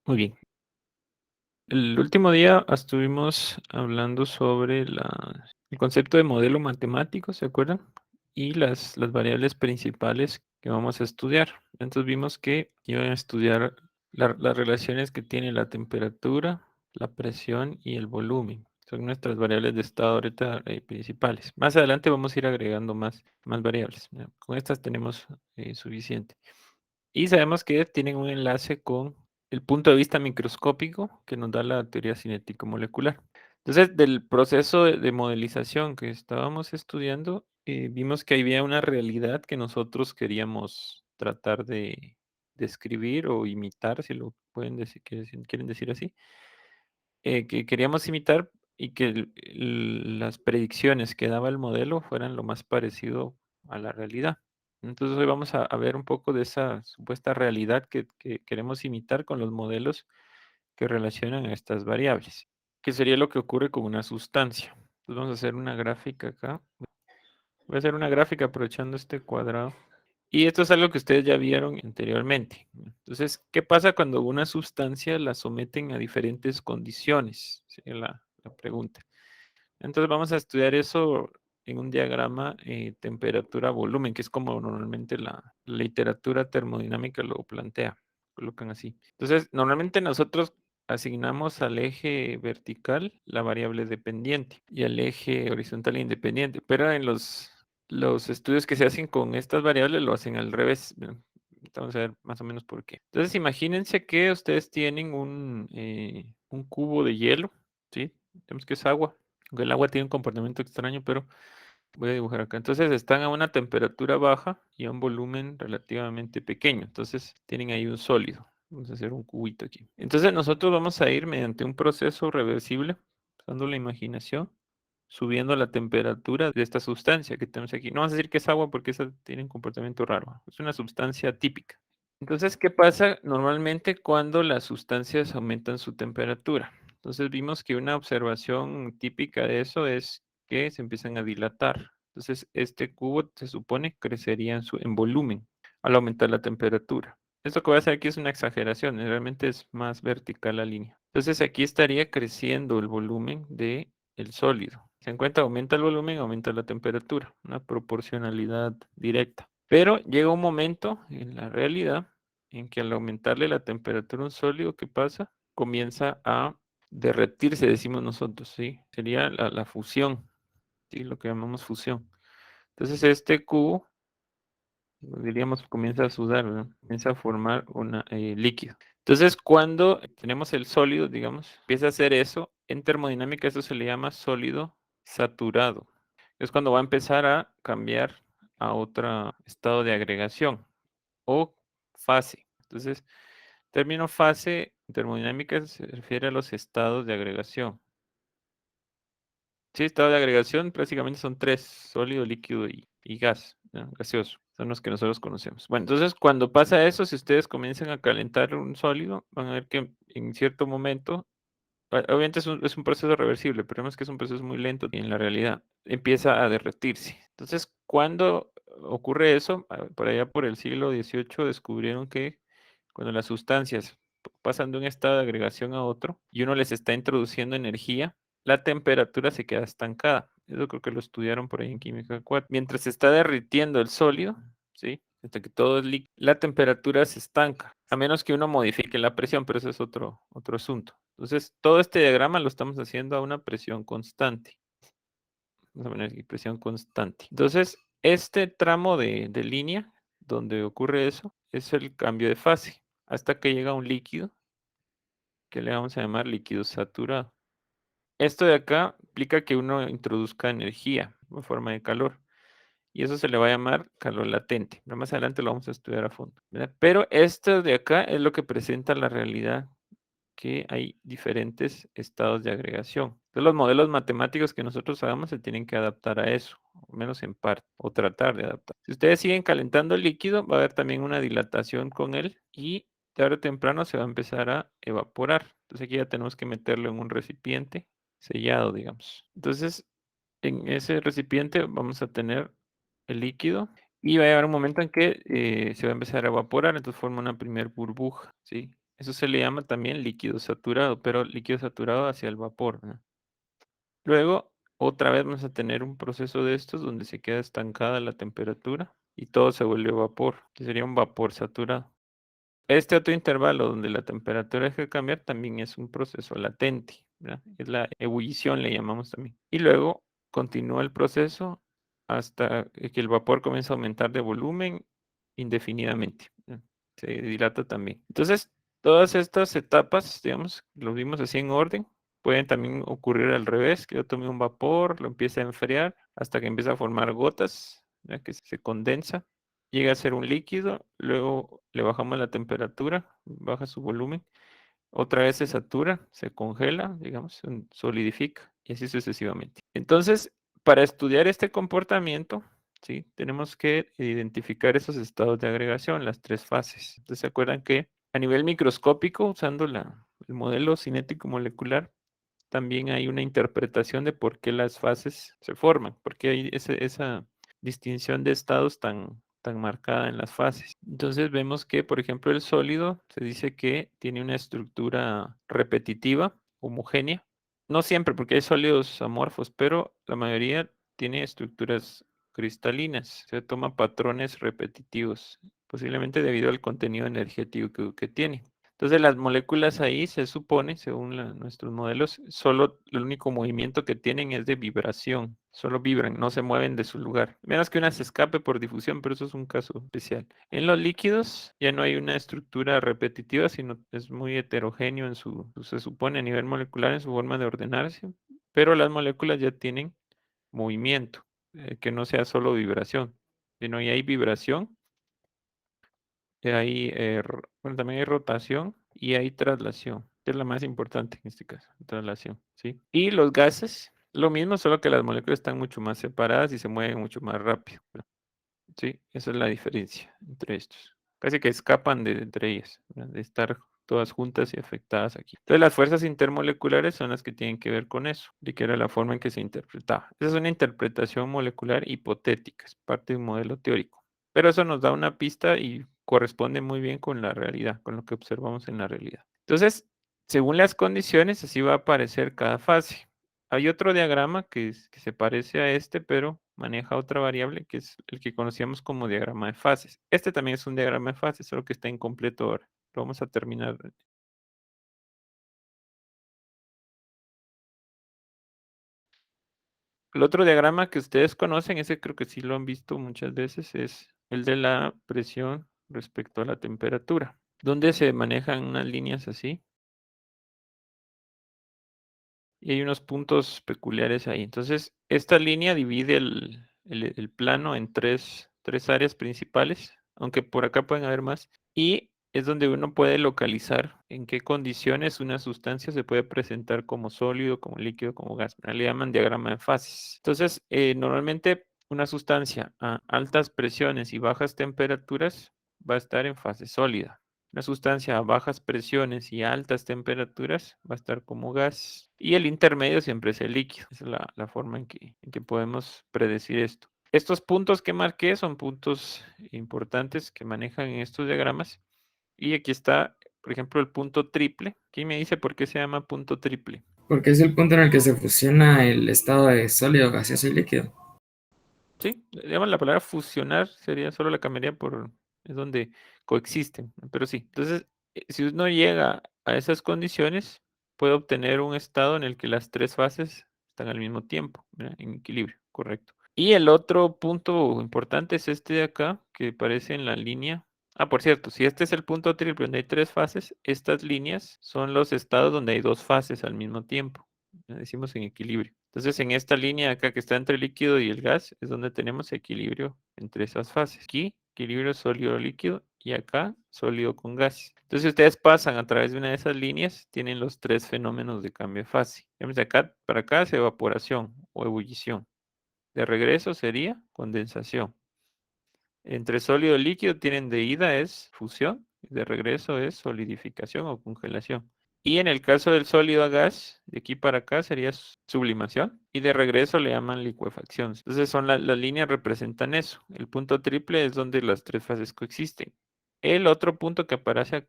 Muy bien. El último día estuvimos hablando sobre el concepto de modelo matemático, ¿se acuerdan? Y las variables principales que vamos a estudiar. Entonces vimos que iban a estudiar las relaciones que tiene la temperatura, la presión y el volumen. Son nuestras variables de estado ahorita principales. Más adelante vamos a ir agregando más variables. ¿Ya? Con estas tenemos suficiente. Y sabemos que tienen un enlace con el punto de vista microscópico que nos da la teoría cinético-molecular. Entonces, del proceso de modelización que estábamos estudiando, vimos que había una realidad que nosotros queríamos tratar de describir o imitar, si lo pueden decir, quieren decir así, que queríamos imitar y que las predicciones que daba el modelo fueran lo más parecido a la realidad. Entonces hoy vamos a ver un poco de esa supuesta realidad que queremos imitar con los modelos que relacionan a estas variables, que sería lo que ocurre con una sustancia. Entonces vamos a hacer una gráfica acá. Voy a hacer una gráfica aprovechando este cuadrado. Y esto es algo que ustedes ya vieron anteriormente. Entonces, ¿qué pasa cuando una sustancia la someten a diferentes condiciones? Sería la pregunta. Entonces vamos a estudiar eso en un diagrama temperatura-volumen, que es como normalmente la literatura termodinámica lo plantea, colocan así. Entonces, normalmente nosotros asignamos al eje vertical la variable dependiente y al eje horizontal independiente, pero en los estudios que se hacen con estas variables lo hacen al revés. ¿No? Vamos a ver más o menos por qué. Entonces, imagínense que ustedes tienen un cubo de hielo, ¿sí? Tenemos que es agua. Aunque el agua tiene un comportamiento extraño, pero voy a dibujar acá. Entonces están a una temperatura baja y a un volumen relativamente pequeño. Entonces tienen ahí un sólido. Vamos a hacer un cubito aquí. Entonces nosotros vamos a ir mediante un proceso reversible, usando la imaginación, subiendo la temperatura de esta sustancia que tenemos aquí. No vamos a decir que es agua porque esa tiene un comportamiento raro. Es una sustancia típica. Entonces, ¿qué pasa normalmente cuando las sustancias aumentan su temperatura? Entonces vimos que una observación típica de eso es que se empiezan a dilatar. Entonces, este cubo se supone crecería en volumen al aumentar la temperatura. Esto que voy a hacer aquí es una exageración, realmente es más vertical la línea. Entonces, aquí estaría creciendo el volumen del sólido. Se encuentra, aumenta el volumen, aumenta la temperatura, una proporcionalidad directa. Pero llega un momento en la realidad en que al aumentarle la temperatura a un sólido, ¿qué pasa? Comienza a derretirse, decimos nosotros, ¿sí? Sería la fusión, ¿sí? Lo que llamamos fusión. Entonces este cubo, diríamos, comienza a sudar, ¿verdad? Comienza a formar un líquido. Entonces cuando tenemos el sólido, digamos, empieza a hacer eso, en termodinámica eso se le llama sólido saturado. Es cuando va a empezar a cambiar a otro estado de agregación o fase. Entonces, término fase en termodinámica se refiere a los estados de agregación. Sí, estado de agregación prácticamente son tres, sólido, líquido y gas, ¿no? Gaseoso. Son los que nosotros conocemos. Bueno, entonces cuando pasa eso, si ustedes comienzan a calentar un sólido, van a ver que en cierto momento, obviamente es un proceso reversible, pero vemos que es un proceso muy lento y en la realidad empieza a derretirse. Entonces, cuando ocurre eso, por allá por el siglo XVIII descubrieron que cuando las sustancias pasan de un estado de agregación a otro y uno les está introduciendo energía, la temperatura se queda estancada. Eso creo que lo estudiaron por ahí en química 4. Mientras se está derritiendo el sólido, ¿sí? Hasta que todo es líquido, la temperatura se estanca, a menos que uno modifique la presión, pero eso es otro asunto. Entonces, todo este diagrama lo estamos haciendo a una presión constante. Vamos a poner aquí presión constante. Entonces, este tramo de línea donde ocurre eso es el cambio de fase hasta que llega un líquido que le vamos a llamar líquido saturado. Esto de acá implica que uno introduzca energía en forma de calor y eso se le va a llamar calor latente. Pero más adelante lo vamos a estudiar a fondo, ¿verdad? Pero esto de acá es lo que presenta la realidad, que hay diferentes estados de agregación. Entonces, los modelos matemáticos que nosotros hagamos se tienen que adaptar a eso, al menos en parte, o tratar de adaptar. Si ustedes siguen calentando el líquido, va a haber también una dilatación con él y tarde o temprano se va a empezar a evaporar. Entonces aquí ya tenemos que meterlo en un recipiente sellado, digamos. Entonces, en ese recipiente vamos a tener el líquido y va a llegar un momento en que se va a empezar a evaporar, entonces forma una primer burbuja, ¿sí? Eso se le llama también líquido saturado, pero líquido saturado hacia el vapor, ¿no? Luego, otra vez vamos a tener un proceso de estos donde se queda estancada la temperatura y todo se vuelve vapor, que sería un vapor saturado. Este otro intervalo donde la temperatura deja de cambiar también es un proceso latente, ¿verdad? Es la ebullición, le llamamos también. Y luego continúa el proceso hasta que el vapor comienza a aumentar de volumen indefinidamente, ¿verdad? Se dilata también. Entonces, todas estas etapas, digamos, lo vimos así en orden, pueden también ocurrir al revés, que yo tome un vapor, lo empiece a enfriar hasta que empieza a formar gotas, ¿verdad? Que se condensa, llega a ser un líquido, luego le bajamos la temperatura, baja su volumen, otra vez se satura, se congela, digamos, se solidifica y así sucesivamente. Entonces, para estudiar este comportamiento, ¿sí? Tenemos que identificar esos estados de agregación, las tres fases. Entonces, ¿se acuerdan que a nivel microscópico, usando el modelo cinético molecular, también hay una interpretación de por qué las fases se forman, porque hay esa distinción de estados tan marcada en las fases? Entonces vemos que, por ejemplo, el sólido se dice que tiene una estructura repetitiva, homogénea. No siempre, porque hay sólidos amorfos, pero la mayoría tiene estructuras cristalinas. Se toma patrones repetitivos, posiblemente debido al contenido energético que tiene. Entonces las moléculas ahí se supone, según nuestros modelos, solo el único movimiento que tienen es de vibración. Solo vibran, no se mueven de su lugar. Menos que una se escape por difusión, pero eso es un caso especial. En los líquidos ya no hay una estructura repetitiva, sino es muy heterogéneo se supone a nivel molecular en su forma de ordenarse, pero las moléculas ya tienen movimiento, que no sea solo vibración, sino ya hay vibración, bueno, también hay rotación y hay traslación, que es la más importante en este caso, traslación, ¿sí? Y los gases, lo mismo, solo que las moléculas están mucho más separadas y se mueven mucho más rápido, ¿verdad? Sí, esa es la diferencia entre estos. Casi que escapan entre ellas, ¿verdad? De estar todas juntas y afectadas aquí. Entonces, las fuerzas intermoleculares son las que tienen que ver con eso, de que era la forma en que se interpretaba. Esa es una interpretación molecular hipotética, es parte de un modelo teórico. Pero eso nos da una pista y corresponde muy bien con la realidad, con lo que observamos en la realidad. Entonces, según las condiciones, así va a aparecer cada fase. Hay otro diagrama que se parece a este, pero maneja otra variable, que es el que conocíamos como diagrama de fases. Este también es un diagrama de fases, solo que está incompleto ahora. Lo vamos a terminar. El otro diagrama que ustedes conocen, ese creo que sí lo han visto muchas veces, es el de la presión respecto a la temperatura, donde se manejan unas líneas así. Y hay unos puntos peculiares ahí. Entonces, esta línea divide el plano en tres áreas principales, aunque por acá pueden haber más, y es donde uno puede localizar en qué condiciones una sustancia se puede presentar como sólido, como líquido, como gas. Le llaman diagrama de fases. Entonces, normalmente una sustancia a altas presiones y bajas temperaturas va a estar en fase sólida. Una sustancia a bajas presiones y altas temperaturas va a estar como gas y el intermedio siempre es el líquido. Esa es la forma en que podemos predecir esto. Estos puntos que marqué son puntos importantes que manejan en estos diagramas y aquí está, por ejemplo, el punto triple. ¿Quién me dice por qué se llama punto triple? Porque es el punto en el que se fusiona el estado de sólido, gaseoso y líquido. Sí, digamos la palabra fusionar sería solo la cambiaría es donde coexisten, ¿no? Pero sí, entonces, si uno llega a esas condiciones, puede obtener un estado en el que las tres fases están al mismo tiempo, ¿verdad? En equilibrio, correcto. Y el otro punto importante es este de acá, que aparece en la línea. Ah, por cierto, si este es el punto triple donde hay tres fases, estas líneas son los estados donde hay dos fases al mismo tiempo. Decimos en equilibrio. Entonces, en esta línea acá que está entre el líquido y el gas es donde tenemos equilibrio entre esas fases. Aquí, equilibrio sólido-líquido y acá, sólido con gas. Entonces, si ustedes pasan a través de una de esas líneas, tienen los tres fenómenos de cambio de fase. De acá para acá es evaporación o ebullición. De regreso sería condensación. Entre sólido y líquido tienen de ida es fusión, y de regreso es solidificación o congelación. Y en el caso del sólido a gas, de aquí para acá sería sublimación y de regreso le llaman licuefacción. Entonces las líneas representan eso. El punto triple es donde las tres fases coexisten. El otro punto que aparece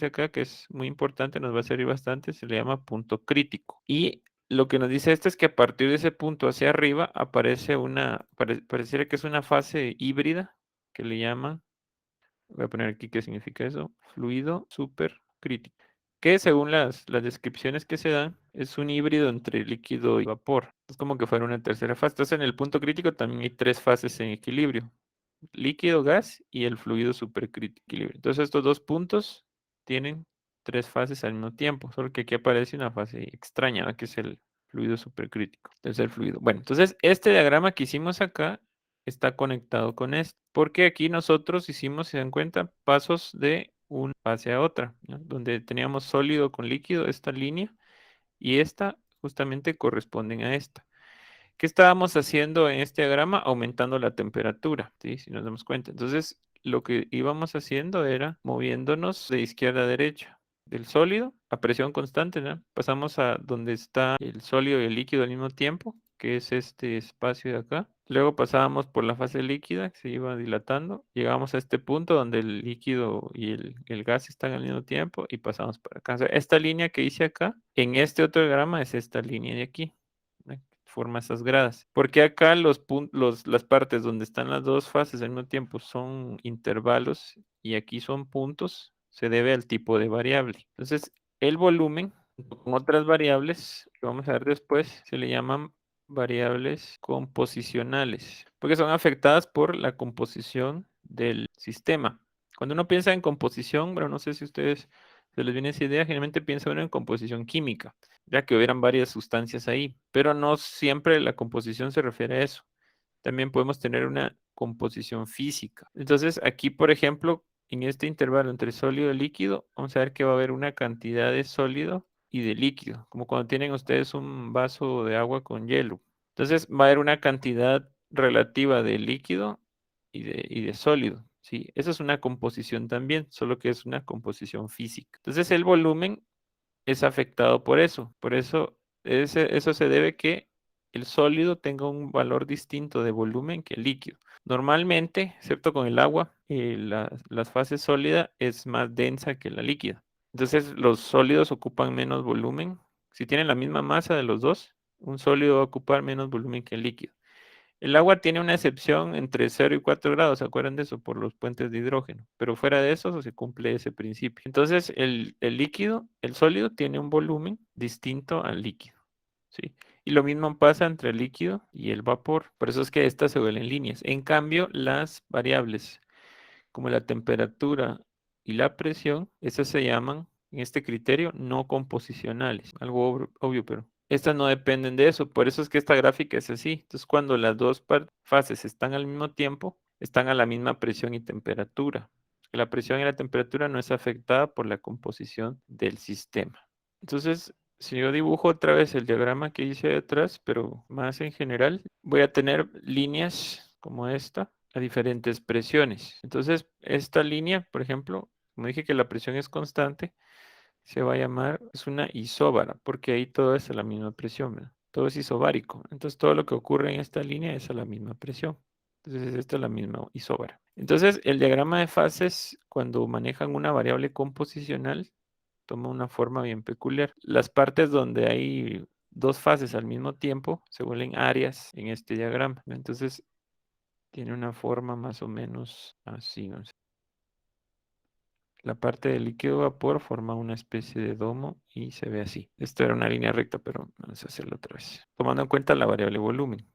acá, que es muy importante, nos va a servir bastante, se le llama punto crítico. Y lo que nos dice esto es que a partir de ese punto hacia arriba aparece pareciera que es una fase híbrida, que le llaman, voy a poner aquí qué significa eso, fluido supercrítico, que según las descripciones que se dan, es un híbrido entre líquido y vapor. Es como que fuera una tercera fase. Entonces en el punto crítico también hay 3 fases en equilibrio: líquido, gas y el fluido supercrítico. Entonces estos 2 puntos tienen 3 fases al mismo tiempo, solo que aquí aparece una fase extraña, ¿no? Que es el fluido supercrítico. Entonces el fluido. Bueno, entonces este diagrama que hicimos acá está conectado con este, porque aquí nosotros hicimos, si se dan cuenta, pasos de una fase a otra, ¿no? Donde teníamos sólido con líquido, esta línea, y esta justamente corresponden a esta. ¿Qué estábamos haciendo en este diagrama? Aumentando la temperatura, ¿sí? Si nos damos cuenta. Entonces, lo que íbamos haciendo era moviéndonos de izquierda a derecha. Del sólido a presión constante, ¿no? Pasamos a donde está el sólido y el líquido al mismo tiempo, que es este espacio de acá. Luego pasábamos por la fase líquida, que se iba dilatando. Llegamos a este punto donde el líquido y el gas están al mismo tiempo y pasamos para acá. O sea, esta línea que hice acá, en este otro diagrama es esta línea de aquí, ¿no? Forma esas gradas. Porque acá las partes donde están las dos fases al mismo tiempo son intervalos y aquí son puntos, se debe al tipo de variable. Entonces, el volumen, con otras variables que vamos a ver después, se le llaman variables composicionales, porque son afectadas por la composición del sistema. Cuando uno piensa en composición, bueno, no sé si a ustedes se les viene esa idea, generalmente piensa uno en composición química, ya que hubieran varias sustancias ahí, pero no siempre la composición se refiere a eso. También podemos tener una composición física. Entonces, aquí, por ejemplo, en este intervalo entre sólido y líquido, vamos a ver que va a haber una cantidad de sólido y de líquido, como cuando tienen ustedes un vaso de agua con hielo. Entonces, va a haber una cantidad relativa de líquido y de sólido. Sí, esa es una composición también, solo que es una composición física. Entonces, el volumen es afectado por eso. Por eso, eso se debe que el sólido tenga un valor distinto de volumen que el líquido. Normalmente, excepto con el agua, las fases sólida es más densa que la líquida. Entonces, los sólidos ocupan menos volumen. Si tienen la misma masa de los dos, un sólido va a ocupar menos volumen que el líquido. El agua tiene una excepción entre 0 y 4 grados, ¿se acuerdan de eso? Por los puentes de hidrógeno. Pero fuera de eso se cumple ese principio. Entonces, el líquido, el sólido, tiene un volumen distinto al líquido, ¿sí? Y lo mismo pasa entre el líquido y el vapor. Por eso es que estas se vuelven líneas. En cambio, las variables como la temperatura y la presión, esas se llaman, en este criterio, no composicionales. Algo obvio, pero estas no dependen de eso. Por eso es que esta gráfica es así. Entonces, cuando las dos fases están al mismo tiempo, están a la misma presión y temperatura. La presión y la temperatura no es afectada por la composición del sistema. Entonces, si yo dibujo otra vez el diagrama que hice atrás, pero más en general, voy a tener líneas como esta a diferentes presiones. Entonces, esta línea, por ejemplo, como dije que la presión es constante, se va a llamar, es una isóbara, porque ahí todo es a la misma presión, ¿verdad? Todo es isobárico. Entonces, todo lo que ocurre en esta línea es a la misma presión. Entonces, esta es la misma isóbara. Entonces, el diagrama de fases, cuando manejan una variable composicional, toma una forma bien peculiar. Las partes donde hay dos fases al mismo tiempo se vuelven áreas en este diagrama. Entonces, tiene una forma más o menos así, ¿no? La parte del líquido vapor forma una especie de domo y se ve así. Esto era una línea recta, pero vamos a hacerlo otra vez. Tomando en cuenta la variable volumen.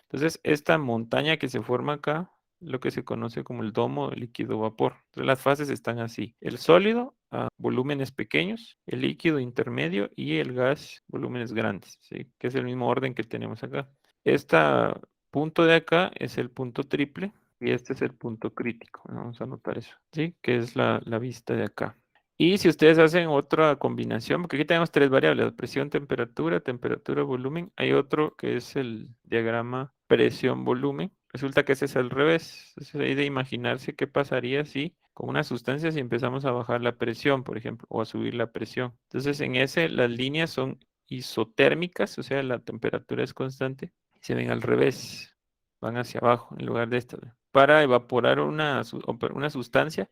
Entonces, esta montaña que se forma acá, lo que se conoce como el domo del líquido vapor. Entonces, las fases están así. El sólido a volúmenes pequeños, el líquido intermedio y el gas volúmenes grandes, ¿sí? Que es el mismo orden que tenemos acá. Este punto de acá es el punto triple y este es el punto crítico. Vamos a anotar eso, ¿sí? Que es la vista de acá. Y si ustedes hacen otra combinación, porque aquí tenemos 3 variables: presión, temperatura, volumen. Hay otro que es el diagrama presión, volumen. Resulta que ese es al revés. Entonces hay de imaginarse qué pasaría si con una sustancia si empezamos a bajar la presión, por ejemplo, o a subir la presión. Entonces en ese las líneas son isotérmicas, o sea, la temperatura es constante, y se ven al revés, van hacia abajo en lugar de esta. para evaporar una sustancia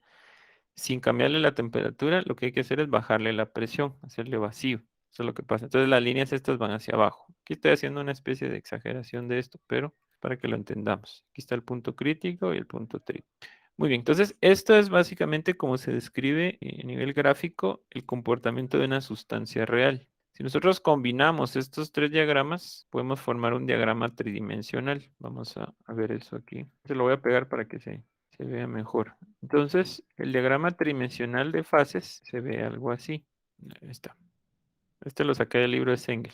sin cambiarle la temperatura, lo que hay que hacer es bajarle la presión, hacerle vacío. Eso es lo que pasa. Entonces las líneas estas van hacia abajo. Aquí estoy haciendo una especie de exageración de esto, pero para que lo entendamos. Aquí está el punto crítico y el punto triple. Muy bien, entonces esto es básicamente como se describe a nivel gráfico el comportamiento de una sustancia real. Si nosotros combinamos estos tres diagramas, podemos formar un diagrama tridimensional. Vamos a ver eso aquí. Se lo voy a pegar para que se vea mejor. Entonces, el diagrama tridimensional de fases se ve algo así. Ahí está. Este lo saqué del libro de Sengel,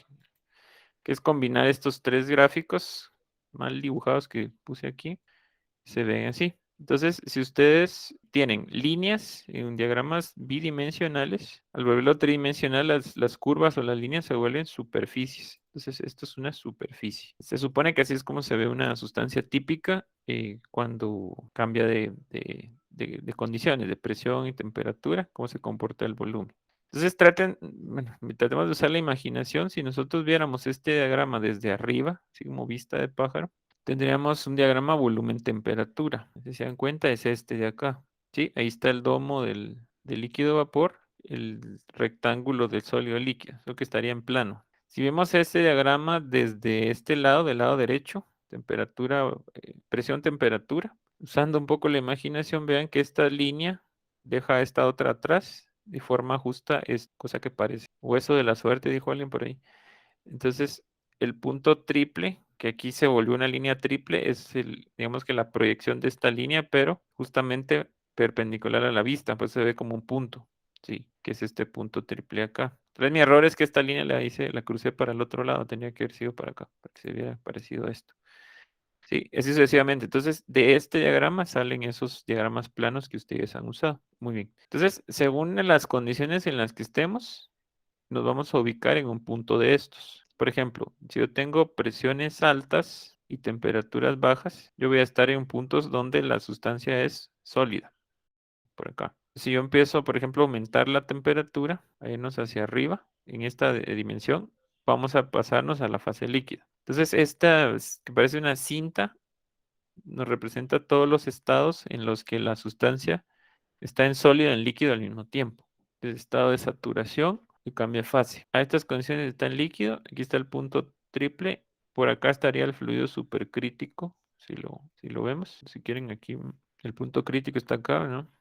que es combinar estos tres gráficos mal dibujados que puse aquí. Se ven así. Entonces, si ustedes tienen líneas en diagramas bidimensionales, al volverlo tridimensional, las curvas o las líneas se vuelven superficies. Entonces, esto es una superficie. Se supone que así es como se ve una sustancia típica cuando cambia de condiciones, de presión y temperatura, cómo se comporta el volumen. Entonces, bueno, tratemos de usar la imaginación. Si nosotros viéramos este diagrama desde arriba, así como vista de pájaro, tendríamos un diagrama volumen-temperatura. Si se dan cuenta, es este de acá. ¿Sí? Ahí está el domo del líquido vapor, el rectángulo del sólido líquido, lo que estaría en plano. Si vemos este diagrama desde este lado, del lado derecho, temperatura, presión-temperatura, usando un poco la imaginación, vean que esta línea deja esta otra atrás de forma justa, es cosa que parece. Hueso de la suerte, dijo alguien por ahí. Entonces, el punto triple, que aquí se volvió una línea triple, es digamos que la proyección de esta línea, pero justamente perpendicular a la vista, pues se ve como un punto, ¿sí? Que es este punto triple acá. Entonces, mi error es que esta línea la crucé para el otro lado, tenía que haber sido para acá, para que se hubiera parecido a esto. Sí, así sucesivamente. Entonces, de este diagrama salen esos diagramas planos que ustedes han usado. Muy bien. Entonces, según las condiciones en las que estemos, nos vamos a ubicar en un punto de estos. Por ejemplo, si yo tengo presiones altas y temperaturas bajas, yo voy a estar en puntos donde la sustancia es sólida, por acá. Si yo empiezo, por ejemplo, a aumentar la temperatura, a irnos hacia arriba, en esta dimensión, vamos a pasarnos a la fase líquida. Entonces, esta que parece una cinta nos representa todos los estados en los que la sustancia está en sólido y en líquido al mismo tiempo. El estado de saturación y cambia de fase. A estas condiciones está en líquido. Aquí está el punto triple. Por acá estaría el fluido supercrítico. Si lo vemos. Si quieren aquí. El punto crítico está acá, ¿no?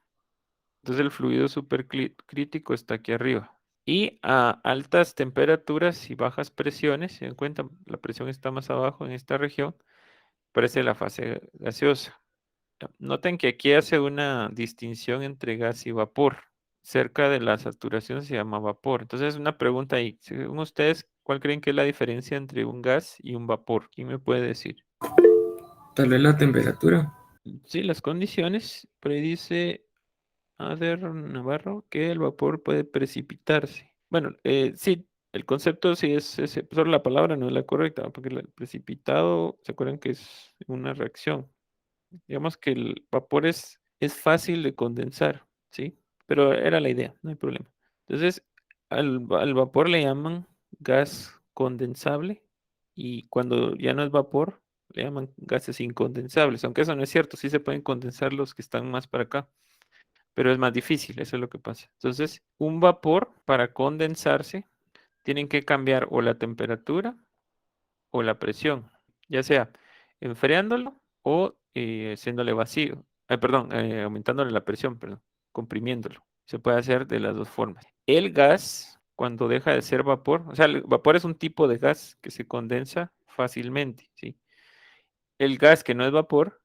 Entonces el fluido supercrítico está aquí arriba. Y a altas temperaturas y bajas presiones, si se dan cuenta, la presión está más abajo en esta región, aparece la fase gaseosa. Noten que aquí hace una distinción entre gas y vapor. Cerca de la saturación se llama vapor. Entonces, una pregunta ahí. Según ustedes, ¿cuál creen que es la diferencia entre un gas y un vapor? ¿Quién me puede decir? Tal vez la temperatura. Sí, las condiciones. Por ahí dice Ader Navarro que el vapor puede precipitarse. Bueno, sí, el concepto sí es solo la palabra no es la correcta, porque el precipitado, ¿se acuerdan que es una reacción? Digamos que el vapor es fácil de condensar, ¿sí? Pero era la idea, no hay problema. Entonces, al vapor le llaman gas condensable y cuando ya no es vapor, le llaman gases incondensables, aunque eso no es cierto, sí se pueden condensar los que están más para acá, pero es más difícil, eso es lo que pasa. Entonces, un vapor para condensarse, tienen que cambiar o la temperatura o la presión, ya sea enfriándolo o haciéndole vacío, perdón, aumentándole la presión, perdón, comprimiéndolo. Se puede hacer de las dos formas. El gas, cuando deja de ser vapor, o sea, el vapor es un tipo de gas que se condensa fácilmente, ¿sí? El gas que no es vapor,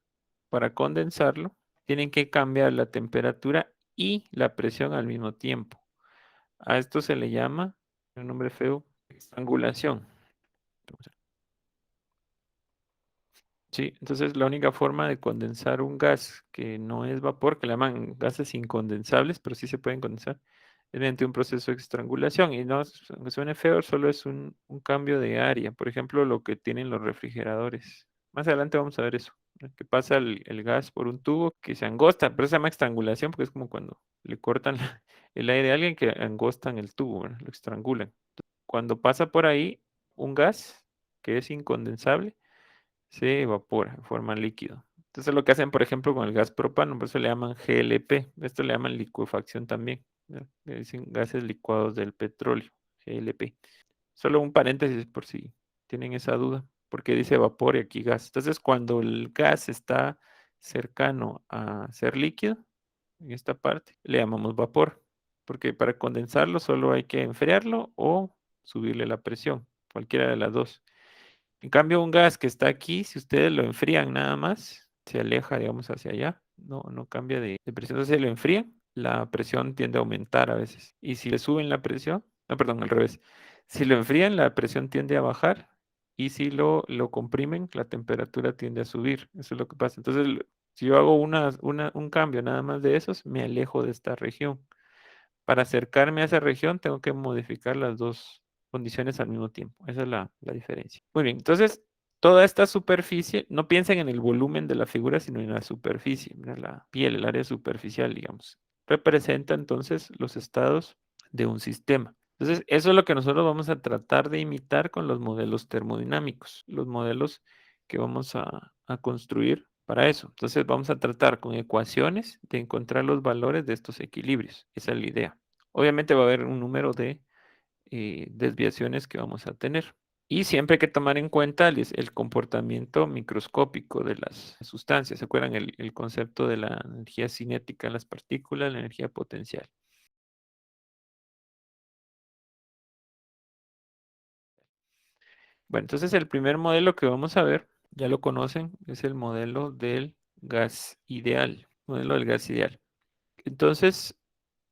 para condensarlo, tienen que cambiar la temperatura y la presión al mismo tiempo. A esto se le llama, un nombre feo, estrangulación. Sí, entonces la única forma de condensar un gas que no es vapor, que le llaman gases incondensables, pero sí se pueden condensar, es mediante un proceso de estrangulación. Y no, aunque suene feo, solo es un cambio de área. Por ejemplo, lo que tienen los refrigeradores. Más adelante vamos a ver eso, ¿no? Que pasa el gas por un tubo que se angosta, pero se llama estrangulación porque es como cuando le cortan el aire a alguien que angostan el tubo, ¿verdad? Lo estrangulan. Cuando pasa por ahí un gas que es incondensable, se evapora en forma líquida. Entonces lo que hacen, por ejemplo, con el gas propano, por eso le llaman GLP. Esto le llaman licuefacción también. ¿Ya? Le dicen gases licuados del petróleo, GLP. Solo un paréntesis por si tienen esa duda, porque dice vapor y aquí gas. Entonces, cuando el gas está cercano a ser líquido, en esta parte, le llamamos vapor, porque para condensarlo solo hay que enfriarlo o subirle la presión, cualquiera de las dos. En cambio, un gas que está aquí, si ustedes lo enfrían nada más, se aleja, digamos, hacia allá, no cambia de presión. Entonces, si lo enfrían, la presión tiende a aumentar a veces. Y si le suben la presión, no, perdón, al revés. Si lo enfrían, la presión tiende a bajar. Y si lo comprimen, la temperatura tiende a subir. Eso es lo que pasa. Entonces, si yo hago un cambio nada más de esos, me alejo de esta región. Para acercarme a esa región tengo que modificar las dos condiciones al mismo tiempo. Esa es la diferencia. Muy bien, entonces toda esta superficie, no piensen en el volumen de la figura, sino en la superficie, mira, la piel, el área superficial, digamos. Representa entonces los estados de un sistema. Entonces, eso es lo que nosotros vamos a tratar de imitar con los modelos termodinámicos, los modelos que vamos a construir para eso. Entonces, vamos a tratar con ecuaciones de encontrar los valores de estos equilibrios. Esa es la idea. Obviamente va a haber un número de desviaciones que vamos a tener. Y siempre hay que tomar en cuenta el comportamiento microscópico de las sustancias. ¿Se acuerdan el concepto de la energía cinética de las partículas, la energía potencial? Bueno, entonces el primer modelo que vamos a ver, ya lo conocen, es el modelo del gas ideal. Modelo del gas ideal. Entonces,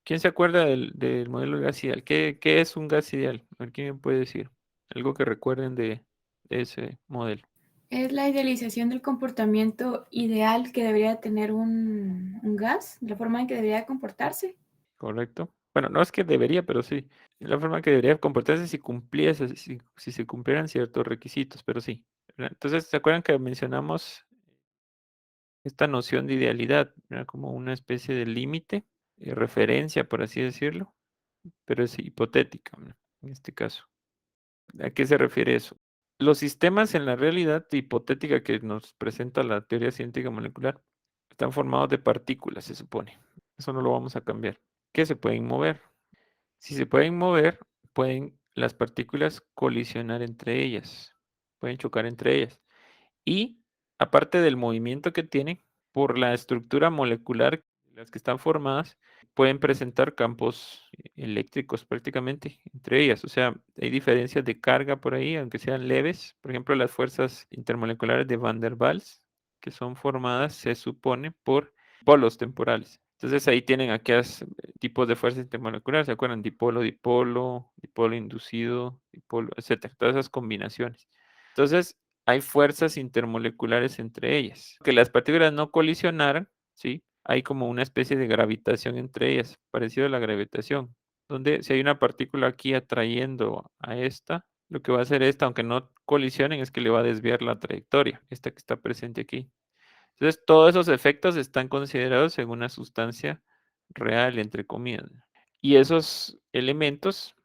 ¿quién se acuerda del modelo de gas ideal? ¿Qué es un gas ideal? A ver, ¿quién me puede decir? Algo que recuerden de ese modelo, Es la idealización del comportamiento ideal que debería tener un gas, la forma en que debería comportarse. ¿correcto? Bueno, no es que debería, pero sí. Es la forma que debería comportarse si cumpliese, si se cumplieran ciertos requisitos, pero sí. ¿Verdad? Entonces, ¿se acuerdan que mencionamos esta noción de idealidad, ¿verdad? Como una especie de límite, referencia, por así decirlo, pero es hipotética, ¿verdad? En este caso. ¿A qué se refiere eso? Los sistemas en la realidad hipotética que nos presenta la teoría científica molecular están formados de partículas, se supone. Eso no lo vamos a cambiar. Que se pueden mover. Si se pueden mover, pueden las partículas colisionar entre ellas, pueden chocar entre ellas. Y aparte del movimiento que tienen, por la estructura molecular, las que están formadas, pueden presentar campos eléctricos prácticamente entre ellas. O sea, hay diferencias de carga por ahí, aunque sean leves. Por ejemplo, las fuerzas intermoleculares de Van der Waals, que son formadas, se supone, por polos temporales. Entonces ahí tienen aquellos tipos de fuerzas intermoleculares, ¿se acuerdan? Dipolo, dipolo, dipolo inducido, dipolo, etcétera. Todas esas combinaciones. Entonces, hay fuerzas intermoleculares entre ellas. Que las partículas no colisionaran, ¿sí? Hay como una especie de gravitación entre ellas, parecido a la gravitación, donde si hay una partícula aquí atrayendo a esta, lo que va a hacer esta, aunque no colisionen, es que le va a desviar la trayectoria, esta que está presente aquí. Entonces, todos esos efectos están considerados en una sustancia real, entre comillas. Y esos elementos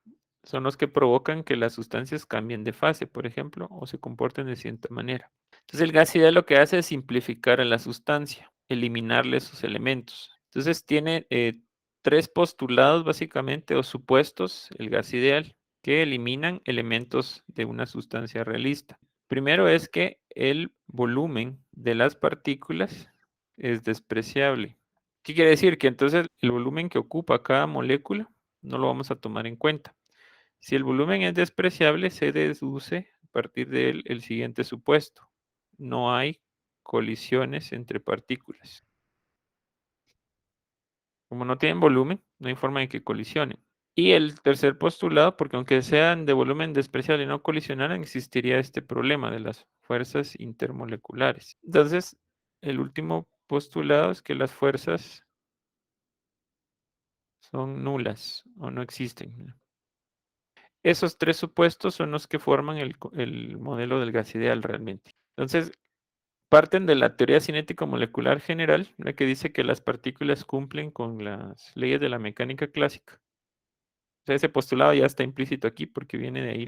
son los que provocan que las sustancias cambien de fase, por ejemplo, o se comporten de cierta manera. Entonces, el gas ideal lo que hace es simplificar a la sustancia, eliminarle sus elementos. Entonces, tiene tres postulados básicamente o supuestos, el gas ideal, que eliminan elementos de una sustancia realista. Primero es que el volumen de las partículas es despreciable. ¿Qué quiere decir? Que entonces el volumen que ocupa cada molécula no lo vamos a tomar en cuenta. Si el volumen es despreciable, se deduce a partir de él el siguiente supuesto. No hay colisiones entre partículas. Como no tienen volumen, no hay forma de que colisionen. Y el tercer postulado, porque aunque sean de volumen despreciable y no colisionaran, existiría este problema de las fuerzas intermoleculares. Entonces, el último postulado es que las fuerzas son nulas o no existen. Esos tres supuestos son los que forman el modelo del gas ideal realmente. Entonces, parten de la teoría cinética molecular general, la que dice que las partículas cumplen con las leyes de la mecánica clásica. O sea, ese postulado ya está implícito aquí porque viene de ahí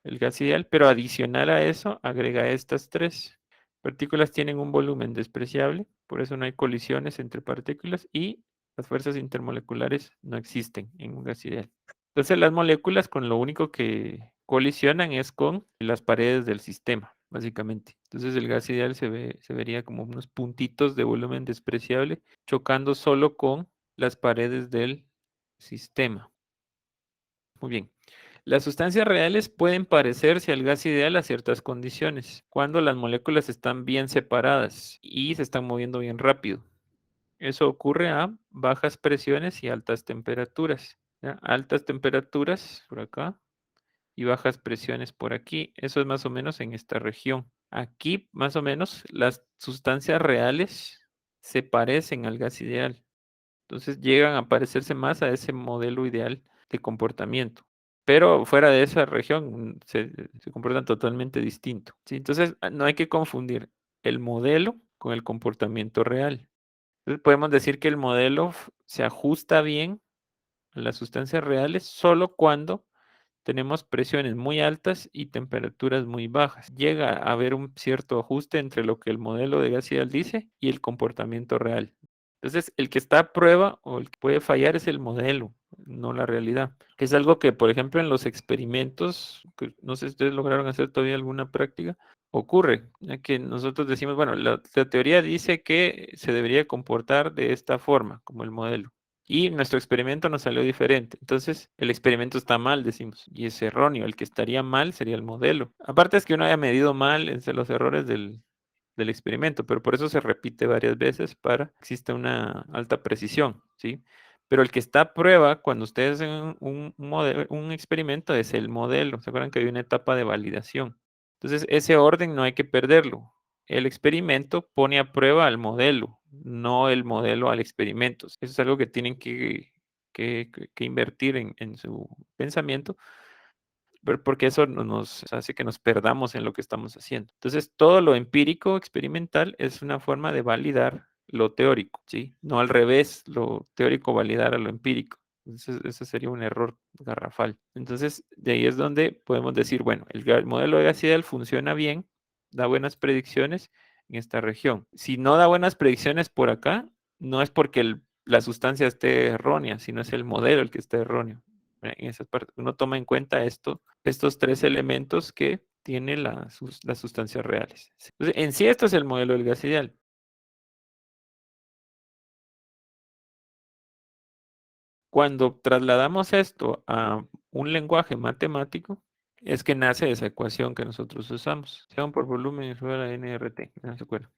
el gas ideal, pero adicional a eso agrega estas tres. Partículas tienen un volumen despreciable, por eso no hay colisiones entre partículas y las fuerzas intermoleculares no existen en un gas ideal. Entonces las moléculas con lo único que colisionan es con las paredes del sistema, básicamente. Entonces el gas ideal se vería como unos puntitos de volumen despreciable chocando solo con las paredes del sistema. Muy bien. Las sustancias reales pueden parecerse al gas ideal a ciertas condiciones, cuando las moléculas están bien separadas y se están moviendo bien rápido. Eso ocurre a bajas presiones y altas temperaturas. ¿Ya? Altas temperaturas por acá y bajas presiones por aquí. Eso es más o menos en esta región. Aquí, más o menos, las sustancias reales se parecen al gas ideal. Entonces llegan a parecerse más a ese modelo ideal de comportamiento. Pero fuera de esa región se comportan totalmente distinto. ¿Sí? Entonces no hay que confundir el modelo con el comportamiento real. Entonces podemos decir que el modelo se ajusta bien a las sustancias reales solo cuando tenemos presiones muy altas y temperaturas muy bajas. Llega a haber un cierto ajuste entre lo que el modelo de gas ideal dice y el comportamiento real. Entonces, el que está a prueba o el que puede fallar es el modelo, no la realidad. Es algo que, por ejemplo, en los experimentos, que no sé si ustedes lograron hacer todavía alguna práctica, ocurre, ya que nosotros decimos, bueno, la teoría dice que se debería comportar de esta forma, como el modelo. Y nuestro experimento nos salió diferente. Entonces, el experimento está mal, decimos, y es erróneo. El que estaría mal sería el modelo. Aparte es que uno haya medido mal los errores del experimento, pero por eso se repite varias veces para que exista una alta precisión, ¿sí? Pero el que está a prueba cuando ustedes hacen un experimento es el modelo. ¿Se acuerdan que hay una etapa de validación? Entonces, ese orden no hay que perderlo. El experimento pone a prueba al modelo, no el modelo al experimento. Eso es algo que tienen que invertir en su pensamiento, porque eso nos hace que nos perdamos en lo que estamos haciendo. Entonces, todo lo empírico experimental es una forma de validar lo teórico, ¿sí? No al revés, lo teórico validar a lo empírico. Entonces, ese sería un error garrafal. Entonces, de ahí es donde podemos decir, bueno, el modelo de gas ideal funciona bien, da buenas predicciones en esta región. Si no da buenas predicciones por acá, no es porque la sustancia esté errónea, sino es el modelo el que está erróneo. En esa parte, uno toma en cuenta estos tres elementos que tiene las sustancias reales. Entonces, en sí, esto es el modelo del gas ideal. Cuando trasladamos esto a un lenguaje matemático, es que nace esa ecuación que nosotros usamos. Sean por volumen y sobre la NRT. ¿No se acuerdan?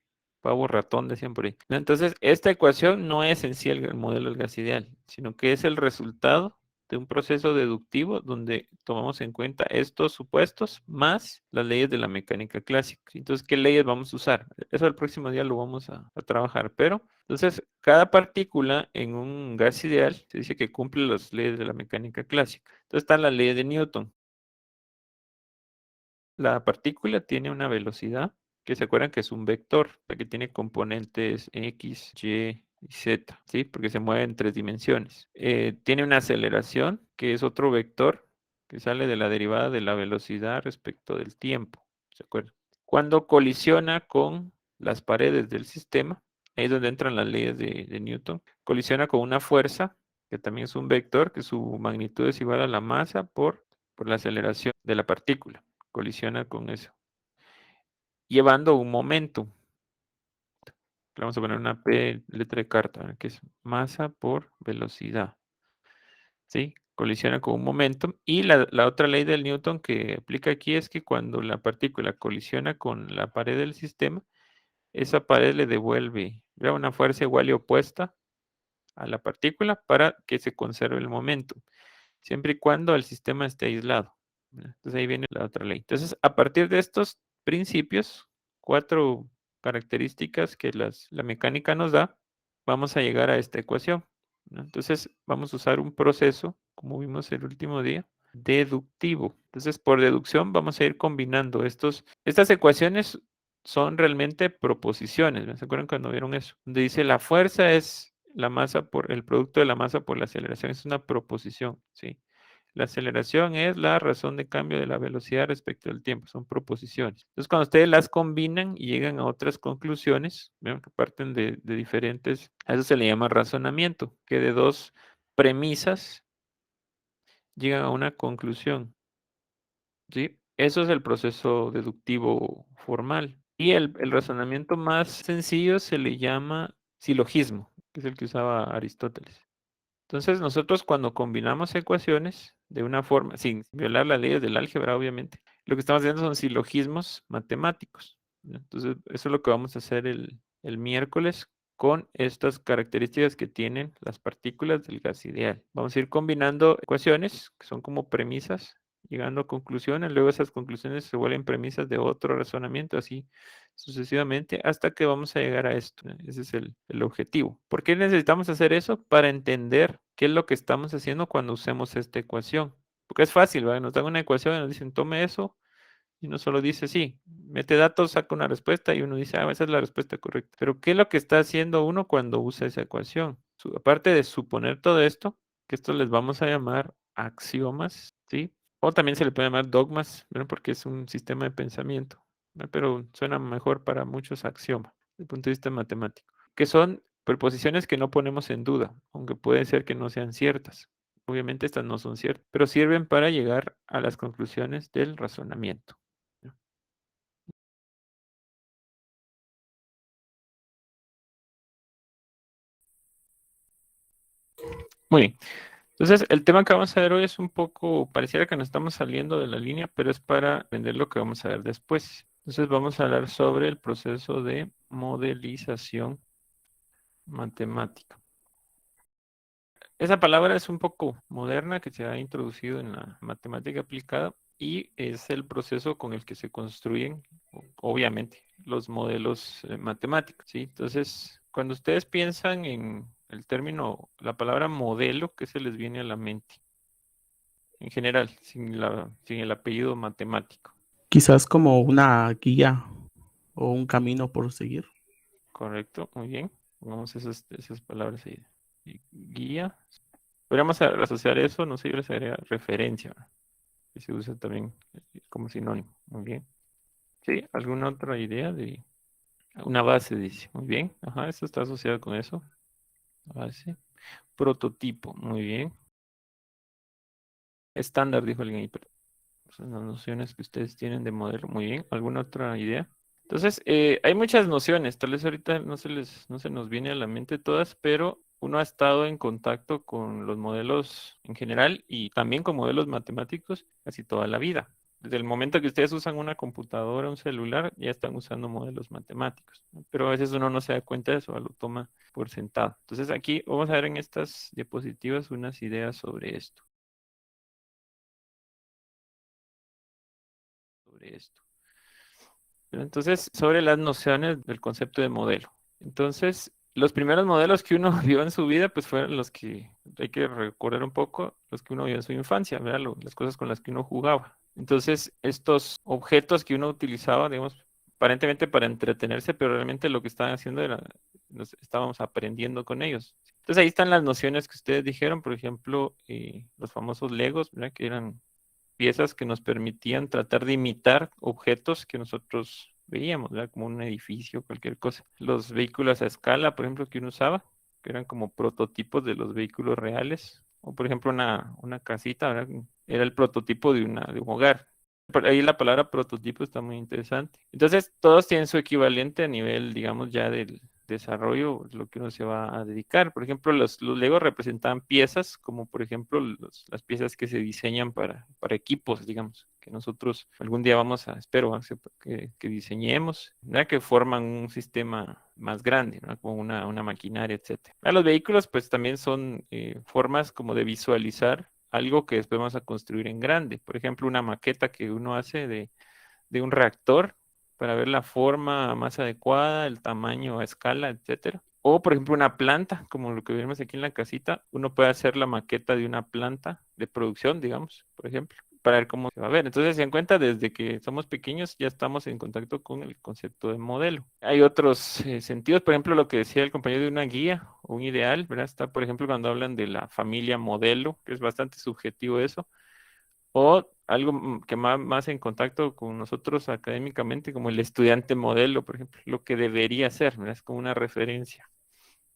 Pavo ratón decían por ahí. Entonces, esta ecuación no es en sí el modelo del gas ideal, sino que es el resultado de un proceso deductivo donde tomamos en cuenta estos supuestos más las leyes de la mecánica clásica. Entonces, ¿qué leyes vamos a usar? Eso el próximo día lo vamos a trabajar, pero entonces cada partícula en un gas ideal se dice que cumple las leyes de la mecánica clásica. Entonces está la ley de Newton. La partícula tiene una velocidad que se acuerdan que es un vector, que tiene componentes X, Y y Z, ¿sí? Porque se mueve en tres dimensiones. Tiene una aceleración, que es otro vector, que sale de la derivada de la velocidad respecto del tiempo, ¿se acuerdan? Cuando colisiona con las paredes del sistema, ahí es donde entran las leyes de Newton, colisiona con una fuerza, que también es un vector, que su magnitud es igual a la masa por la aceleración de la partícula. Colisiona con eso, llevando un momento. Le vamos a poner una P, letra de carta, que es masa por velocidad. ¿Sí? Colisiona con un momento. Y la otra ley del Newton que aplica aquí es que cuando la partícula colisiona con la pared del sistema, esa pared le devuelve una fuerza igual y opuesta a la partícula para que se conserve el momento, siempre y cuando el sistema esté aislado. Entonces ahí viene la otra ley. Entonces, a partir de estos principios, 4 características que la mecánica nos da, vamos a llegar a esta ecuación, ¿no? Entonces, vamos a usar un proceso, como vimos el último día, deductivo. Entonces, por deducción vamos a ir combinando estas ecuaciones son realmente proposiciones. ¿Se acuerdan cuando vieron eso? Donde dice la fuerza es la masa por el producto de la masa por la aceleración. Es una proposición, ¿sí? La aceleración es la razón de cambio de la velocidad respecto al tiempo, son proposiciones. Entonces, cuando ustedes las combinan y llegan a otras conclusiones, ¿ven? Que parten de diferentes, a eso se le llama razonamiento, que de dos premisas llegan a una conclusión, ¿sí? Eso es el proceso deductivo formal. Y el razonamiento más sencillo se le llama silogismo, que es el que usaba Aristóteles. Entonces, nosotros cuando combinamos ecuaciones de una forma, sin violar las leyes del álgebra, obviamente, lo que estamos haciendo son silogismos matemáticos, ¿no? Entonces, eso es lo que vamos a hacer el miércoles con estas características que tienen las partículas del gas ideal. Vamos a ir combinando ecuaciones, que son como premisas, llegando a conclusiones, luego esas conclusiones se vuelven premisas de otro razonamiento, así sucesivamente, hasta que vamos a llegar a esto. Ese es el objetivo. ¿Por qué necesitamos hacer eso? Para entender qué es lo que estamos haciendo cuando usemos esta ecuación. Porque es fácil, ¿verdad? Nos dan una ecuación y nos dicen, tome eso, y uno solo dice sí, mete datos, saca una respuesta y uno dice, esa es la respuesta correcta. Pero ¿qué es lo que está haciendo uno cuando usa esa ecuación? Aparte de suponer todo esto, que esto les vamos a llamar axiomas, ¿sí? O también se le puede llamar dogmas, ¿verdad? Porque es un sistema de pensamiento, ¿verdad? Pero suena mejor para muchos axiomas, desde el punto de vista matemático, que son preposiciones que no ponemos en duda, aunque puede ser que no sean ciertas. Obviamente estas no son ciertas, pero sirven para llegar a las conclusiones del razonamiento. Muy bien. Entonces, el tema que vamos a ver hoy es un poco, pareciera que nos estamos saliendo de la línea, pero es para aprender lo que vamos a ver después. Entonces, vamos a hablar sobre el proceso de modelización matemática. Esa palabra es un poco moderna que se ha introducido en la matemática aplicada y es el proceso con el que se construyen, obviamente, los modelos matemáticos, ¿sí? Entonces, cuando ustedes piensan en el término, la palabra modelo, ¿qué se les viene a la mente? En general, sin el apellido matemático. Quizás como una guía o un camino por seguir. Correcto, muy bien. Pongamos esas palabras ahí. Guía. Podríamos asociar eso, no sé, yo les agregaría referencia, ¿verdad? Que se usa también como sinónimo. Muy bien. ¿Sí? ¿Alguna otra idea de una base, dice? Muy bien. Ajá, esto está asociado con eso. Base. Prototipo. Muy bien. Estándar, dijo alguien ahí, pero son las nociones que ustedes tienen de modelo. Muy bien. ¿Alguna otra idea? Entonces, hay muchas nociones, tal vez ahorita no se nos viene a la mente todas, pero uno ha estado en contacto con los modelos en general y también con modelos matemáticos casi toda la vida. Desde el momento que ustedes usan una computadora, un celular, ya están usando modelos matemáticos, ¿no? Pero a veces uno no se da cuenta de eso, lo toma por sentado. Entonces aquí vamos a ver en estas diapositivas unas ideas sobre esto. Sobre esto. Pero entonces, sobre las nociones del concepto de modelo. Entonces, los primeros modelos que uno vio en su vida, pues fueron los que hay que recordar un poco, los que uno vio en su infancia, ¿verdad? Las cosas con las que uno jugaba. Entonces, estos objetos que uno utilizaba, digamos, aparentemente para entretenerse, pero realmente lo que estaban haciendo era, nos estábamos aprendiendo con ellos. Entonces, ahí están las nociones que ustedes dijeron, por ejemplo, los famosos Legos, ¿verdad? Que eran piezas que nos permitían tratar de imitar objetos que nosotros veíamos, ¿verdad? Como un edificio, cualquier cosa. Los vehículos a escala, por ejemplo, que uno usaba, que eran como prototipos de los vehículos reales. O por ejemplo, una casita, ¿verdad? Era el prototipo de un hogar. Por ahí la palabra prototipo está muy interesante. Entonces, todos tienen su equivalente a nivel, digamos, ya del desarrollo, lo que uno se va a dedicar. Por ejemplo, los Legos representaban piezas, como por ejemplo las piezas que se diseñan para equipos, digamos, que nosotros algún día vamos a, espero, que diseñemos, ¿verdad? Que forman un sistema más grande, ¿no? Como una maquinaria, etcétera. Los vehículos, pues también son formas como de visualizar algo que después vamos a construir en grande. Por ejemplo, una maqueta que uno hace de un reactor para ver la forma más adecuada, el tamaño a escala, etcétera. O, por ejemplo, una planta, como lo que vemos aquí en la casita, uno puede hacer la maqueta de una planta de producción, digamos, por ejemplo, para ver cómo se va a ver. Entonces, se dan cuenta, desde que somos pequeños ya estamos en contacto con el concepto de modelo. Hay otros sentidos, por ejemplo, lo que decía el compañero de una guía o un ideal, ¿verdad? Está, por ejemplo, cuando hablan de la familia modelo, que es bastante subjetivo eso. O algo que más en contacto con nosotros académicamente, como el estudiante modelo, por ejemplo, lo que debería ser, ¿verdad? Es como una referencia.